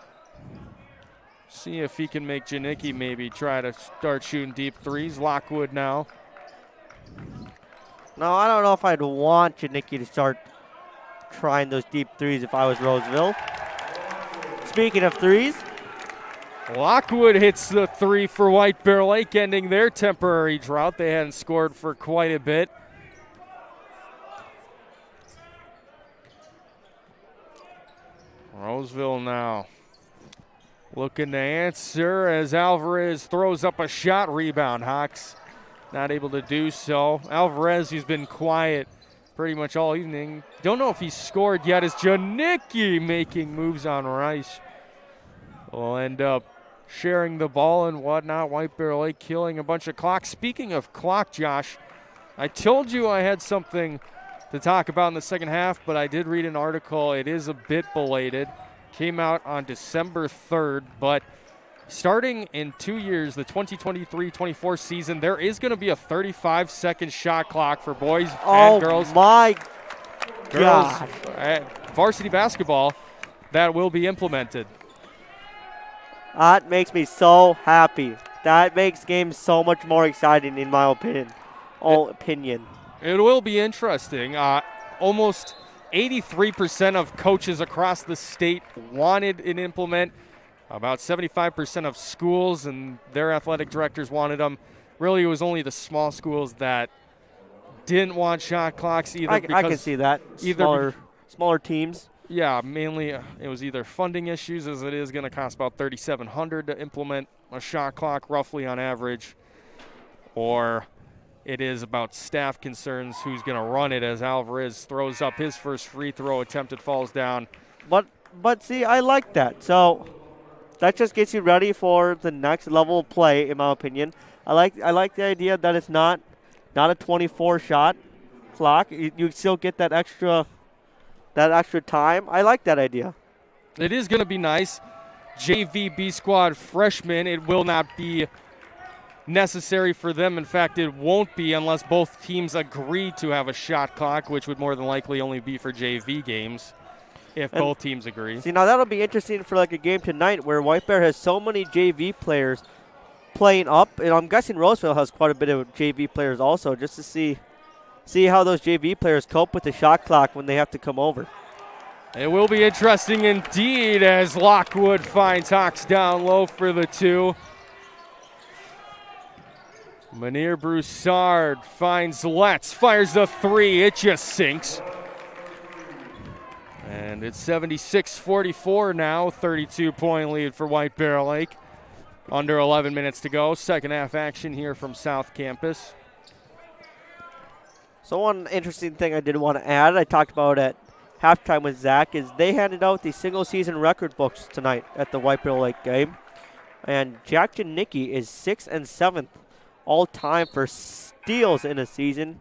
see if he can make Janicki maybe try to start shooting deep threes. Lockwood now. No, I don't know if I'd want Janicki to start trying those deep threes if I was Roseville. Speaking of threes, Lockwood hits the 3 for White Bear Lake, ending their temporary drought. They hadn't scored for quite a bit. Roseville now looking to answer as Alvarez throws up a shot. Rebound. Hawks not able to do so. Alvarez, who's been quiet pretty much all evening. Don't know if he's scored yet as Janicki making moves on Rice. Will end up sharing the ball and whatnot. White Bear Lake killing a bunch of clock. Speaking of clock, Josh, I told you I had something to talk about in the second half, but I did read an article. It is a bit belated. Came out on December 3rd, but starting in 2 years, the 2023-24 season, there is going to be a 35-second shot clock for boys and girls. Oh, my God. Varsity basketball that will be implemented. That makes me so happy. That makes games so much more exciting, in my opinion. It will be interesting. Almost 83% of coaches across the state wanted an implement. About 75% of schools and their athletic directors wanted them. Really, it was only the small schools that didn't want shot clocks either. I can see that. Smaller teams. Yeah, mainly it was either funding issues, as it is going to cost about $3,700 to implement a shot clock roughly on average, or it is about staff concerns, who's going to run it, as Alvarez throws up his first free throw attempt. It falls down. But see, I like that. So that just gets you ready for the next level of play, in my opinion. I like the idea that it's not a 24 shot clock. You still get that extra time. I like that idea. It is going to be nice. JV B squad freshmen, it will not be necessary for them. In fact, it won't be unless both teams agree to have a shot clock, which would more than likely only be for JV games if both teams agree. See, now that'll be interesting for like a game tonight where White Bear has so many JV players playing up, and I'm guessing Roseville has quite a bit of JV players also, just to see how those JV players cope with the shot clock when they have to come over. It will be interesting indeed as Lockwood finds Hawks down low for the two. Munir Broussard finds Letts, fires the three, it just sinks. And it's 76-44 now, 32-point lead for White Bear Lake. Under 11 minutes to go, second half action here from South Campus. So one interesting thing I did want to add, I talked about at halftime with Zach, is they handed out the single season record books tonight at the White Bear Lake game. And Jack Janicki is 6th and 7th all time for steals in a season.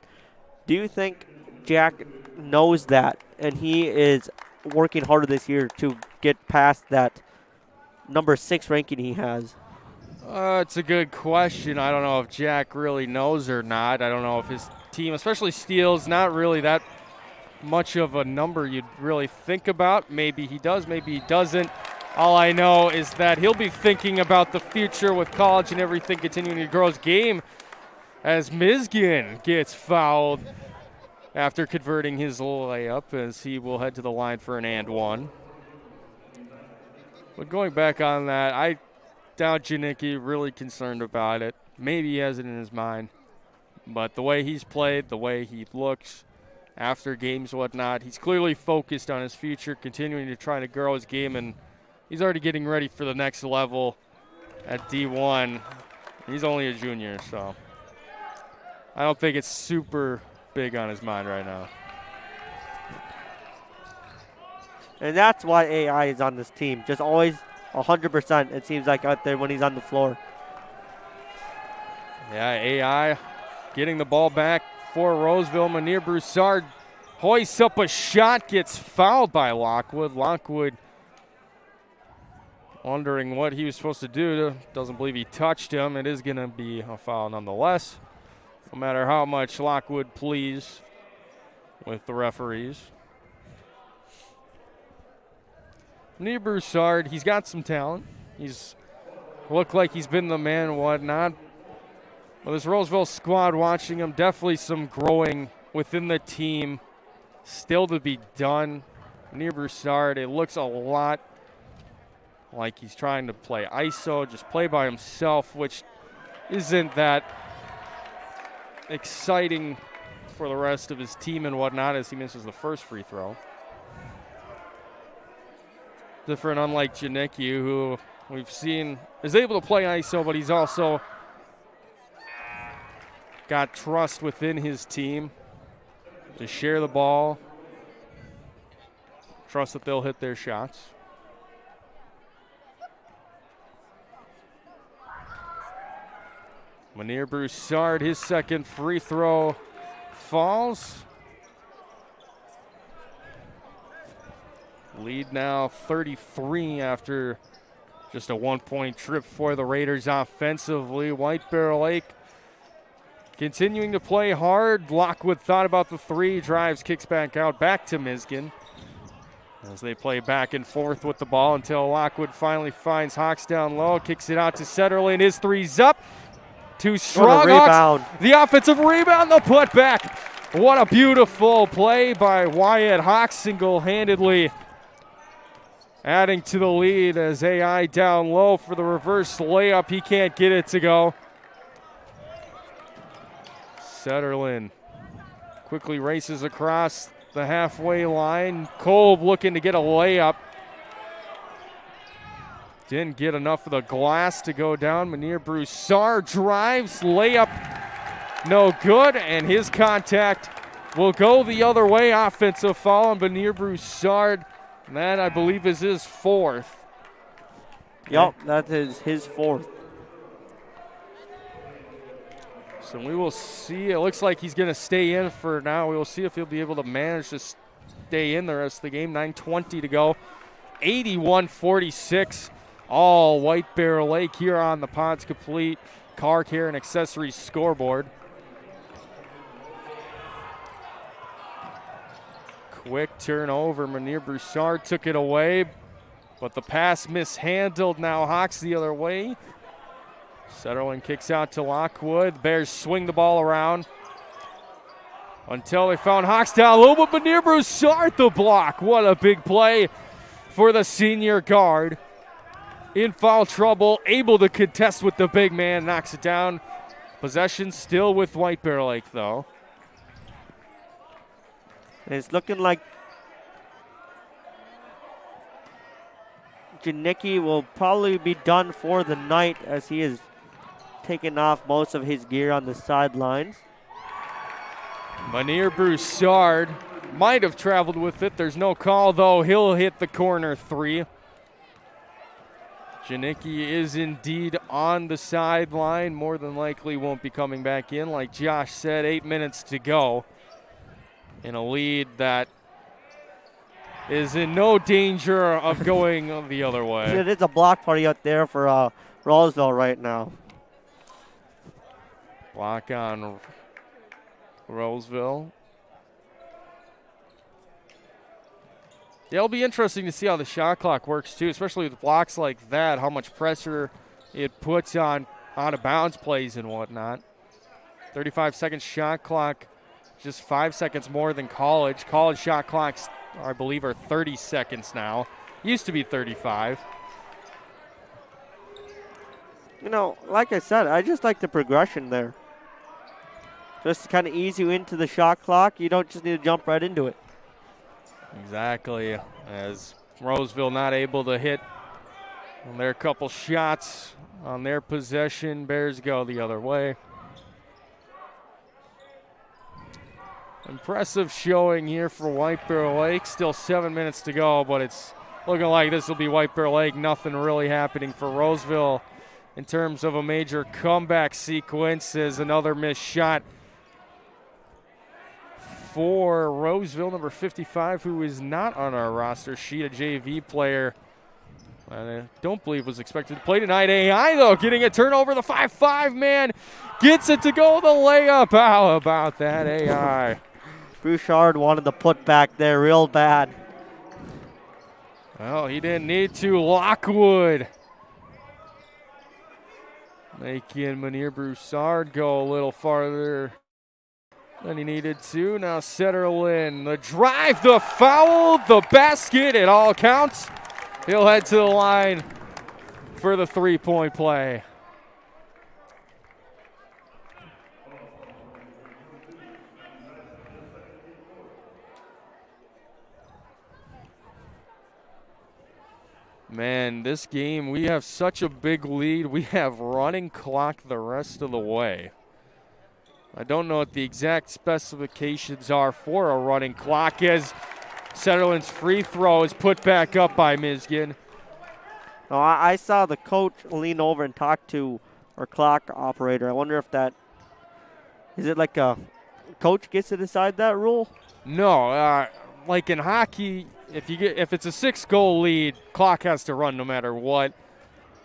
Do you think Jack knows that and he is working harder this year to get past that number 6 ranking he has? It's a good question. I don't know if Jack really knows or not. I don't know if his team, especially steals, not really that much of a number you'd really think about. Maybe he does, maybe he doesn't. All I know is that he'll be thinking about the future with college and everything continuing to grow his game as Mizgin gets fouled after converting his layup, as he will head to the line for an and one. But going back on that, I doubt Janicki really concerned about it. Maybe he has it in his mind. But the way he's played, the way he looks after games, whatnot, he's clearly focused on his future, continuing to try to grow his game, and he's already getting ready for the next level at D1. He's only a junior, so I don't think it's super big on his mind right now. And that's why AI is on this team. Just always 100%, it seems like, out there when he's on the floor. Yeah, AI getting the ball back for Roseville. Munir Broussard hoists up a shot, gets fouled by Lockwood. Lockwood wondering what he was supposed to do. Doesn't believe he touched him. It is going to be a foul nonetheless, no matter how much Lockwood pleads with the referees. Munir Broussard, he's got some talent. He's looked like he's been the man and whatnot. Well, this Roseville squad, watching him, definitely some growing within the team still to be done. Munir Broussard, it looks a lot like he's trying to play ISO, just play by himself, which isn't that exciting for the rest of his team and whatnot, as he misses the first free throw. Different, unlike Janicki, who we've seen is able to play ISO, but he's also got trust within his team to share the ball, trust that they'll hit their shots. Munir Broussard, his second free throw falls. Lead now 33 after just a 1-point trip for the Raiders offensively. White Bear Lake continuing to play hard. Lockwood thought about the three, drives, kicks back out, back to Mizgin as they play back and forth with the ball until Lockwood finally finds Hawks down low, kicks it out to Setterlin. His three's up. Too strong. Rebound. Hawks, the offensive rebound, the putback. What a beautiful play by Wyatt Hawks, single-handedly adding to the lead as AI down low for the reverse layup. He can't get it to go. Setterlin quickly races across the halfway line. Kolb looking to get a layup. Didn't get enough of the glass to go down. Munir Broussard drives, layup no good, and his contact will go the other way. Offensive foul on Munir Broussard. And that, I believe, is his fourth. Yep, that is his fourth. So we will see. It looks like he's going to stay in for now. We will see if he'll be able to manage to stay in the rest of the game. 9:20 to go. 81-46. All White Bear Lake here on the Pods Complete Car Care and Accessories scoreboard. Quick turnover. Munir Broussard took it away, but the pass mishandled. Now Hawks the other way. Setterlin kicks out to Lockwood. The Bears swing the ball around until they found Hawks down low, but Munir Broussard the block. What a big play for the senior guard. In foul trouble, able to contest with the big man, knocks it down. Possession still with White Bear Lake, though. It's looking like Janicki will probably be done for the night as he has taken off most of his gear on the sidelines. Munir Broussard might have traveled with it. There's no call, though. He'll hit the corner three. Janicki is indeed on the sideline. More than likely won't be coming back in. Like Josh said, 8 minutes to go in a lead that is in no danger of going the other way. It is a block party out there for Roseville right now. Block on Roseville. It'll be interesting to see how the shot clock works too, especially with blocks like that, how much pressure it puts on out-of-bounds plays and whatnot. 35-second shot clock, just 5 seconds more than college. College shot clocks, I believe, are 30 seconds now. Used to be 35. You know, like I said, I just like the progression there. Just to kind of ease you into the shot clock. You don't just need to jump right into it. Exactly, as Roseville not able to hit on their couple shots on their possession. Bears go the other way. Impressive showing here for White Bear Lake. Still 7 minutes to go, but it's looking like this will be White Bear Lake. Nothing really happening for Roseville in terms of a major comeback sequence as another missed shot for Roseville, number 55, who is not on our roster sheet, a JV player. I don't believe was expected to play tonight. AI, though, getting a turnover. The 5'5" man gets it to go. The layup. How about that, AI? Broussard wanted the putback there real bad. Well, he didn't need to. Lockwood making Munir Broussard go a little farther than he needed to. Now Setterlin, the drive, the foul, the basket, it all counts. He'll head to the line for the three-point play. Man, this game, we have such a big lead. We have running clock the rest of the way. I don't know what the exact specifications are for a running clock as Setterlin's free throw is put back up by Miskin. Oh, I saw the coach lean over and talk to our clock operator. I wonder if that, is it like a coach gets to decide that rule? No, like in hockey, if it's a 6-goal lead, clock has to run no matter what.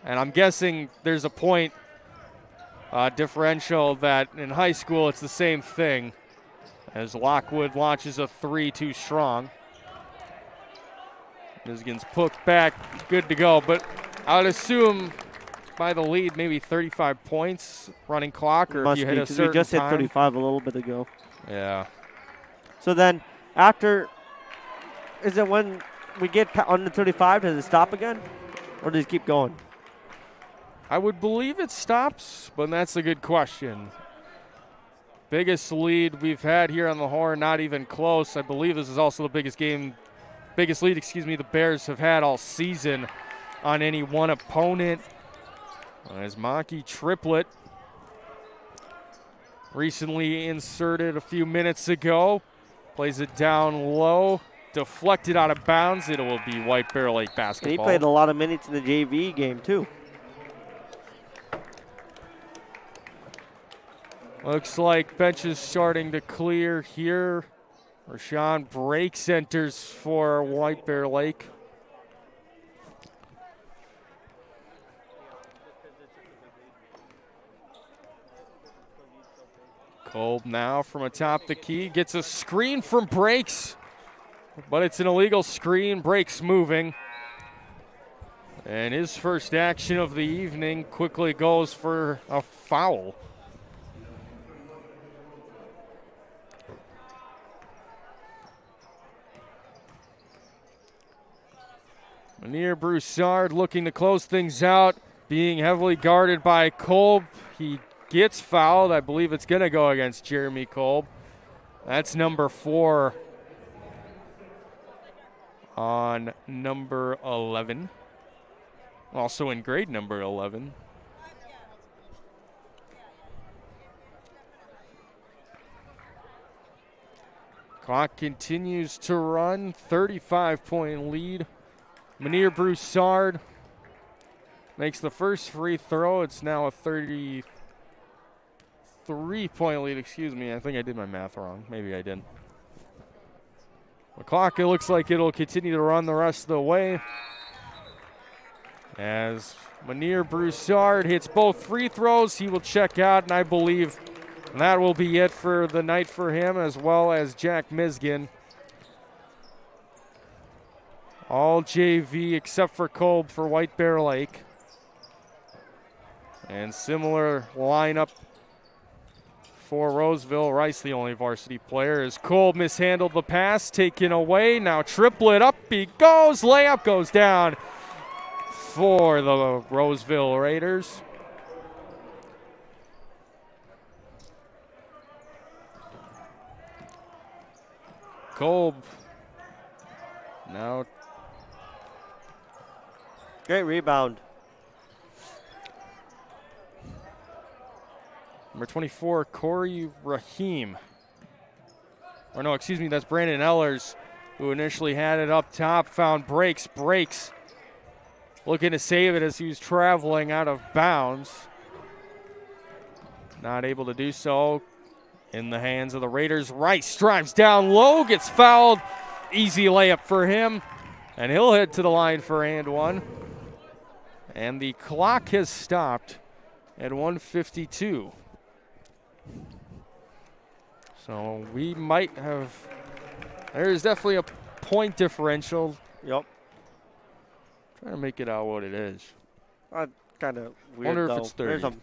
And I'm guessing there's a point differential that in high school it's the same thing as Lockwood launches a 3 too strong. Miskin's put back, good to go, but I would assume by the lead maybe 35 points running clock, or if you hit a certain we just hit time. 35 a little bit ago. Yeah. So then after, is it when we get under 35, does it stop again? Or does it keep going? I would believe it stops, but that's a good question. Biggest lead we've had here on the Horn, not even close. I believe this is also the biggest lead, the Bears have had all season on any one opponent. As Monkey Triplet recently inserted a few minutes ago, plays it down low, deflected out of bounds. It will be White Bear Lake basketball. And he played a lot of minutes in the JV game too. Looks like bench is starting to clear here. Rashawn Breaks enters for White Bear Lake. Kolb now from atop the key. Gets a screen from Breaks, but it's an illegal screen. Breaks moving. And his first action of the evening quickly goes for a foul. Manir Broussard looking to close things out, being heavily guarded by Kolb. He gets fouled. I believe it's going to go against Jeremy Kolb. That's number 4 on number 11. Also in grade number 11. Clock continues to run, 35-point lead. Manir Broussard makes the first free throw. It's now a 33-point lead. Excuse me, I think I did my math wrong. Maybe I didn't. The clock, it looks like it'll continue to run the rest of the way as Manir Broussard hits both free throws. He will check out, and I believe that will be it for the night for him, as well as Jack Miskin. All JV except for Kolb for White Bear Lake. And similar lineup for Roseville. Rice, the only varsity player, as Kolb mishandled the pass, taken away. Now Triplet, up he goes. Layup goes down for the Roseville Raiders. Kolb now. Great rebound. Number 24, Corey Rahim. Or no, excuse me, that's Brandon Ellers, who initially had it up top, found Breaks. Breaks looking to save it as he was traveling out of bounds. Not able to do so. In the hands of the Raiders. Rice drives down low, gets fouled. Easy layup for him. And he'll head to the line for and one. And the clock has stopped at 1:52. So we might have, there's definitely a point differential. Yep. Trying to make it out what it is. Kind of weird. Wonder though. if it's 30. There's a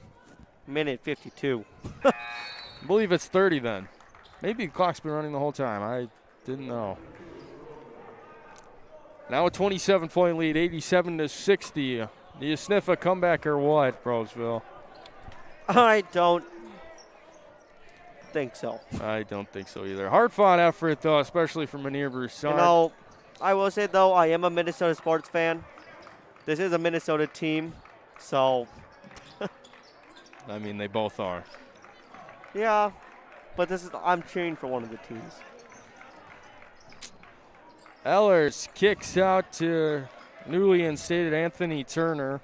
minute 52. I believe it's 30 then. Maybe the clock's been running the whole time. I didn't know. Now a 27-point lead, 87-60. Do you sniff a comeback or what, Roseville? I don't think so. I don't think so either. Hard-fought effort, though, especially from Manir Broussard. You know, I will say, though, I am a Minnesota sports fan. This is a Minnesota team, so. I mean, they both are. Yeah, but I'm cheering for one of the teams. Ellers kicks out to newly instated Anthony Turner.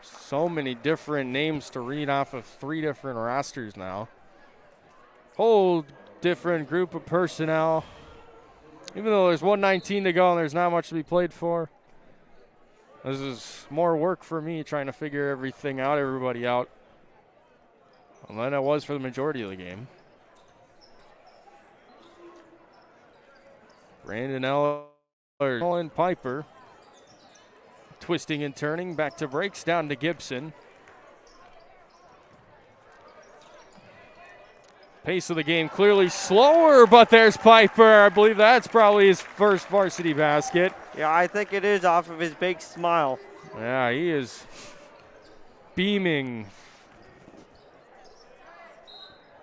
So many different names to read off of 3 different rosters now. Whole different group of personnel. Even though there's 119 to go and there's not much to be played for. This is more work for me trying to figure everything out, everybody out, than it was for the majority of the game. Brandon Ellers, Colin Piper, twisting and turning, back to Breaks, down to Gibson. Pace of the game clearly slower, but there's Piper. I believe that's probably his first varsity basket. Yeah, I think it is off of his big smile. Yeah, he is beaming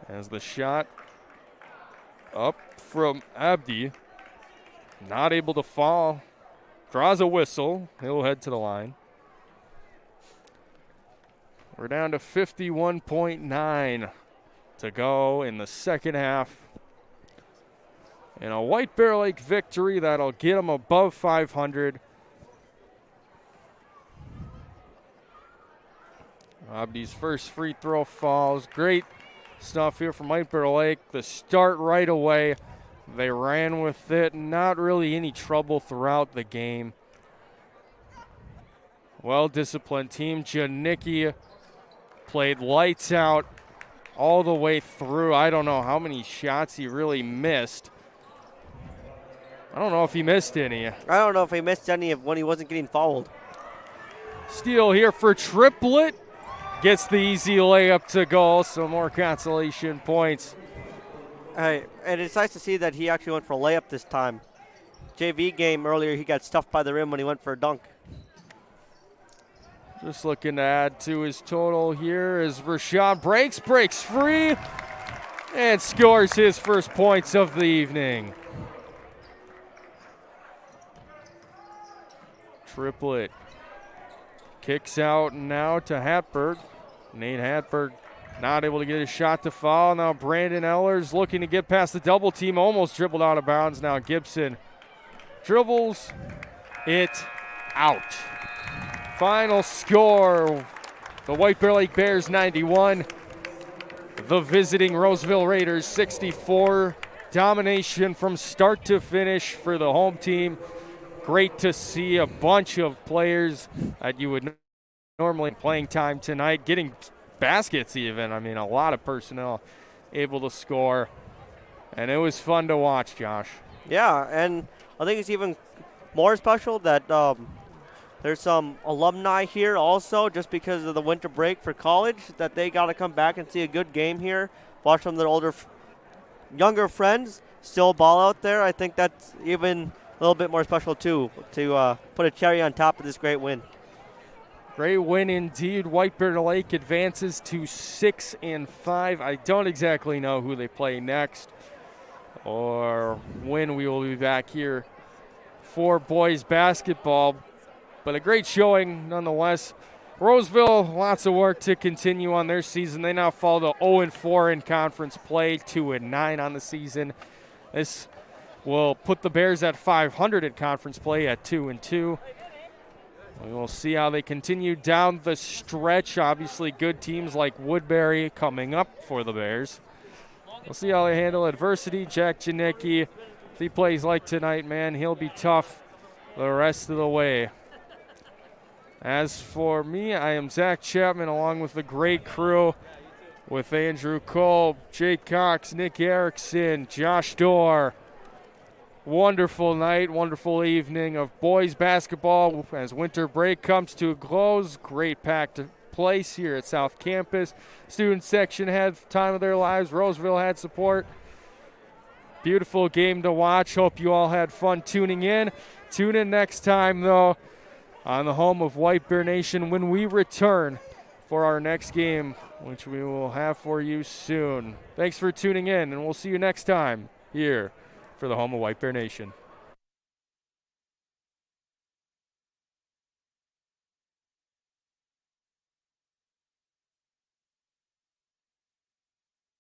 as the shot up from Abdi. Not able to fall. Draws a whistle. He'll head to the line. We're down to 51.9 to go in the second half. And a White Bear Lake victory that'll get them above 500. Abdi's first free throw falls. Great stuff here from White Bear Lake. The start right away. They ran with it. Not really any trouble throughout the game. Well-disciplined team. Janicki played lights out all the way through. I don't know how many shots he really missed. I don't know if he missed any. I don't know if he missed any of when he wasn't getting fouled. Steal here for Triplet. Gets the easy layup to goal, so more consolation points. Hey, and it's nice to see that he actually went for a layup this time. JV game earlier, he got stuffed by the rim when he went for a dunk. Just looking to add to his total here as Rashad breaks free, and scores his first points of the evening. Triplet kicks out now to Hatberg. Nate Hatberg not able to get his shot to fall. Now Brandon Ellers looking to get past the double team, almost dribbled out of bounds. Now Gibson dribbles it out. Final score, the White Bear Lake Bears 91, the visiting Roseville Raiders 64. Domination from start to finish for the home team. Great to see a bunch of players that you would normally playing time tonight, getting baskets even. I mean, a lot of personnel able to score, and it was fun to watch, Josh. Yeah, and I think it's even more special that there's some alumni here also, just because of the winter break for college, that they got to come back and see a good game here, watch some of their younger friends still ball out there. I think that's even a little bit more special too, to put a cherry on top of this great win. Great win indeed. White Bear Lake advances to 6-5. I don't exactly know who they play next or when we will be back here for boys basketball, but a great showing nonetheless. Roseville, lots of work to continue on their season. They now fall to 0-4 in conference play, 2-9 on the season. This will put the Bears at 500 in conference play at 2-2. We will see how they continue down the stretch. Obviously, good teams like Woodbury coming up for the Bears. We'll see how they handle adversity. Jack Janicki, if he plays like tonight, man, he'll be tough the rest of the way. As for me, I am Zach Chapman, along with the great crew with Andrew Kolb, Jake Cox, Nick Erickson, Josh Dorr. Wonderful night, wonderful evening of boys basketball as winter break comes to a close. Great packed place here at South Campus. Student section had the time of their lives. Roseville had support. Beautiful game to watch. Hope you all had fun tuning in. Tune in next time, though, on the home of White Bear Nation when we return for our next game, which we will have for you soon. Thanks for tuning in, and we'll see you next time here for the home of White Bear Nation.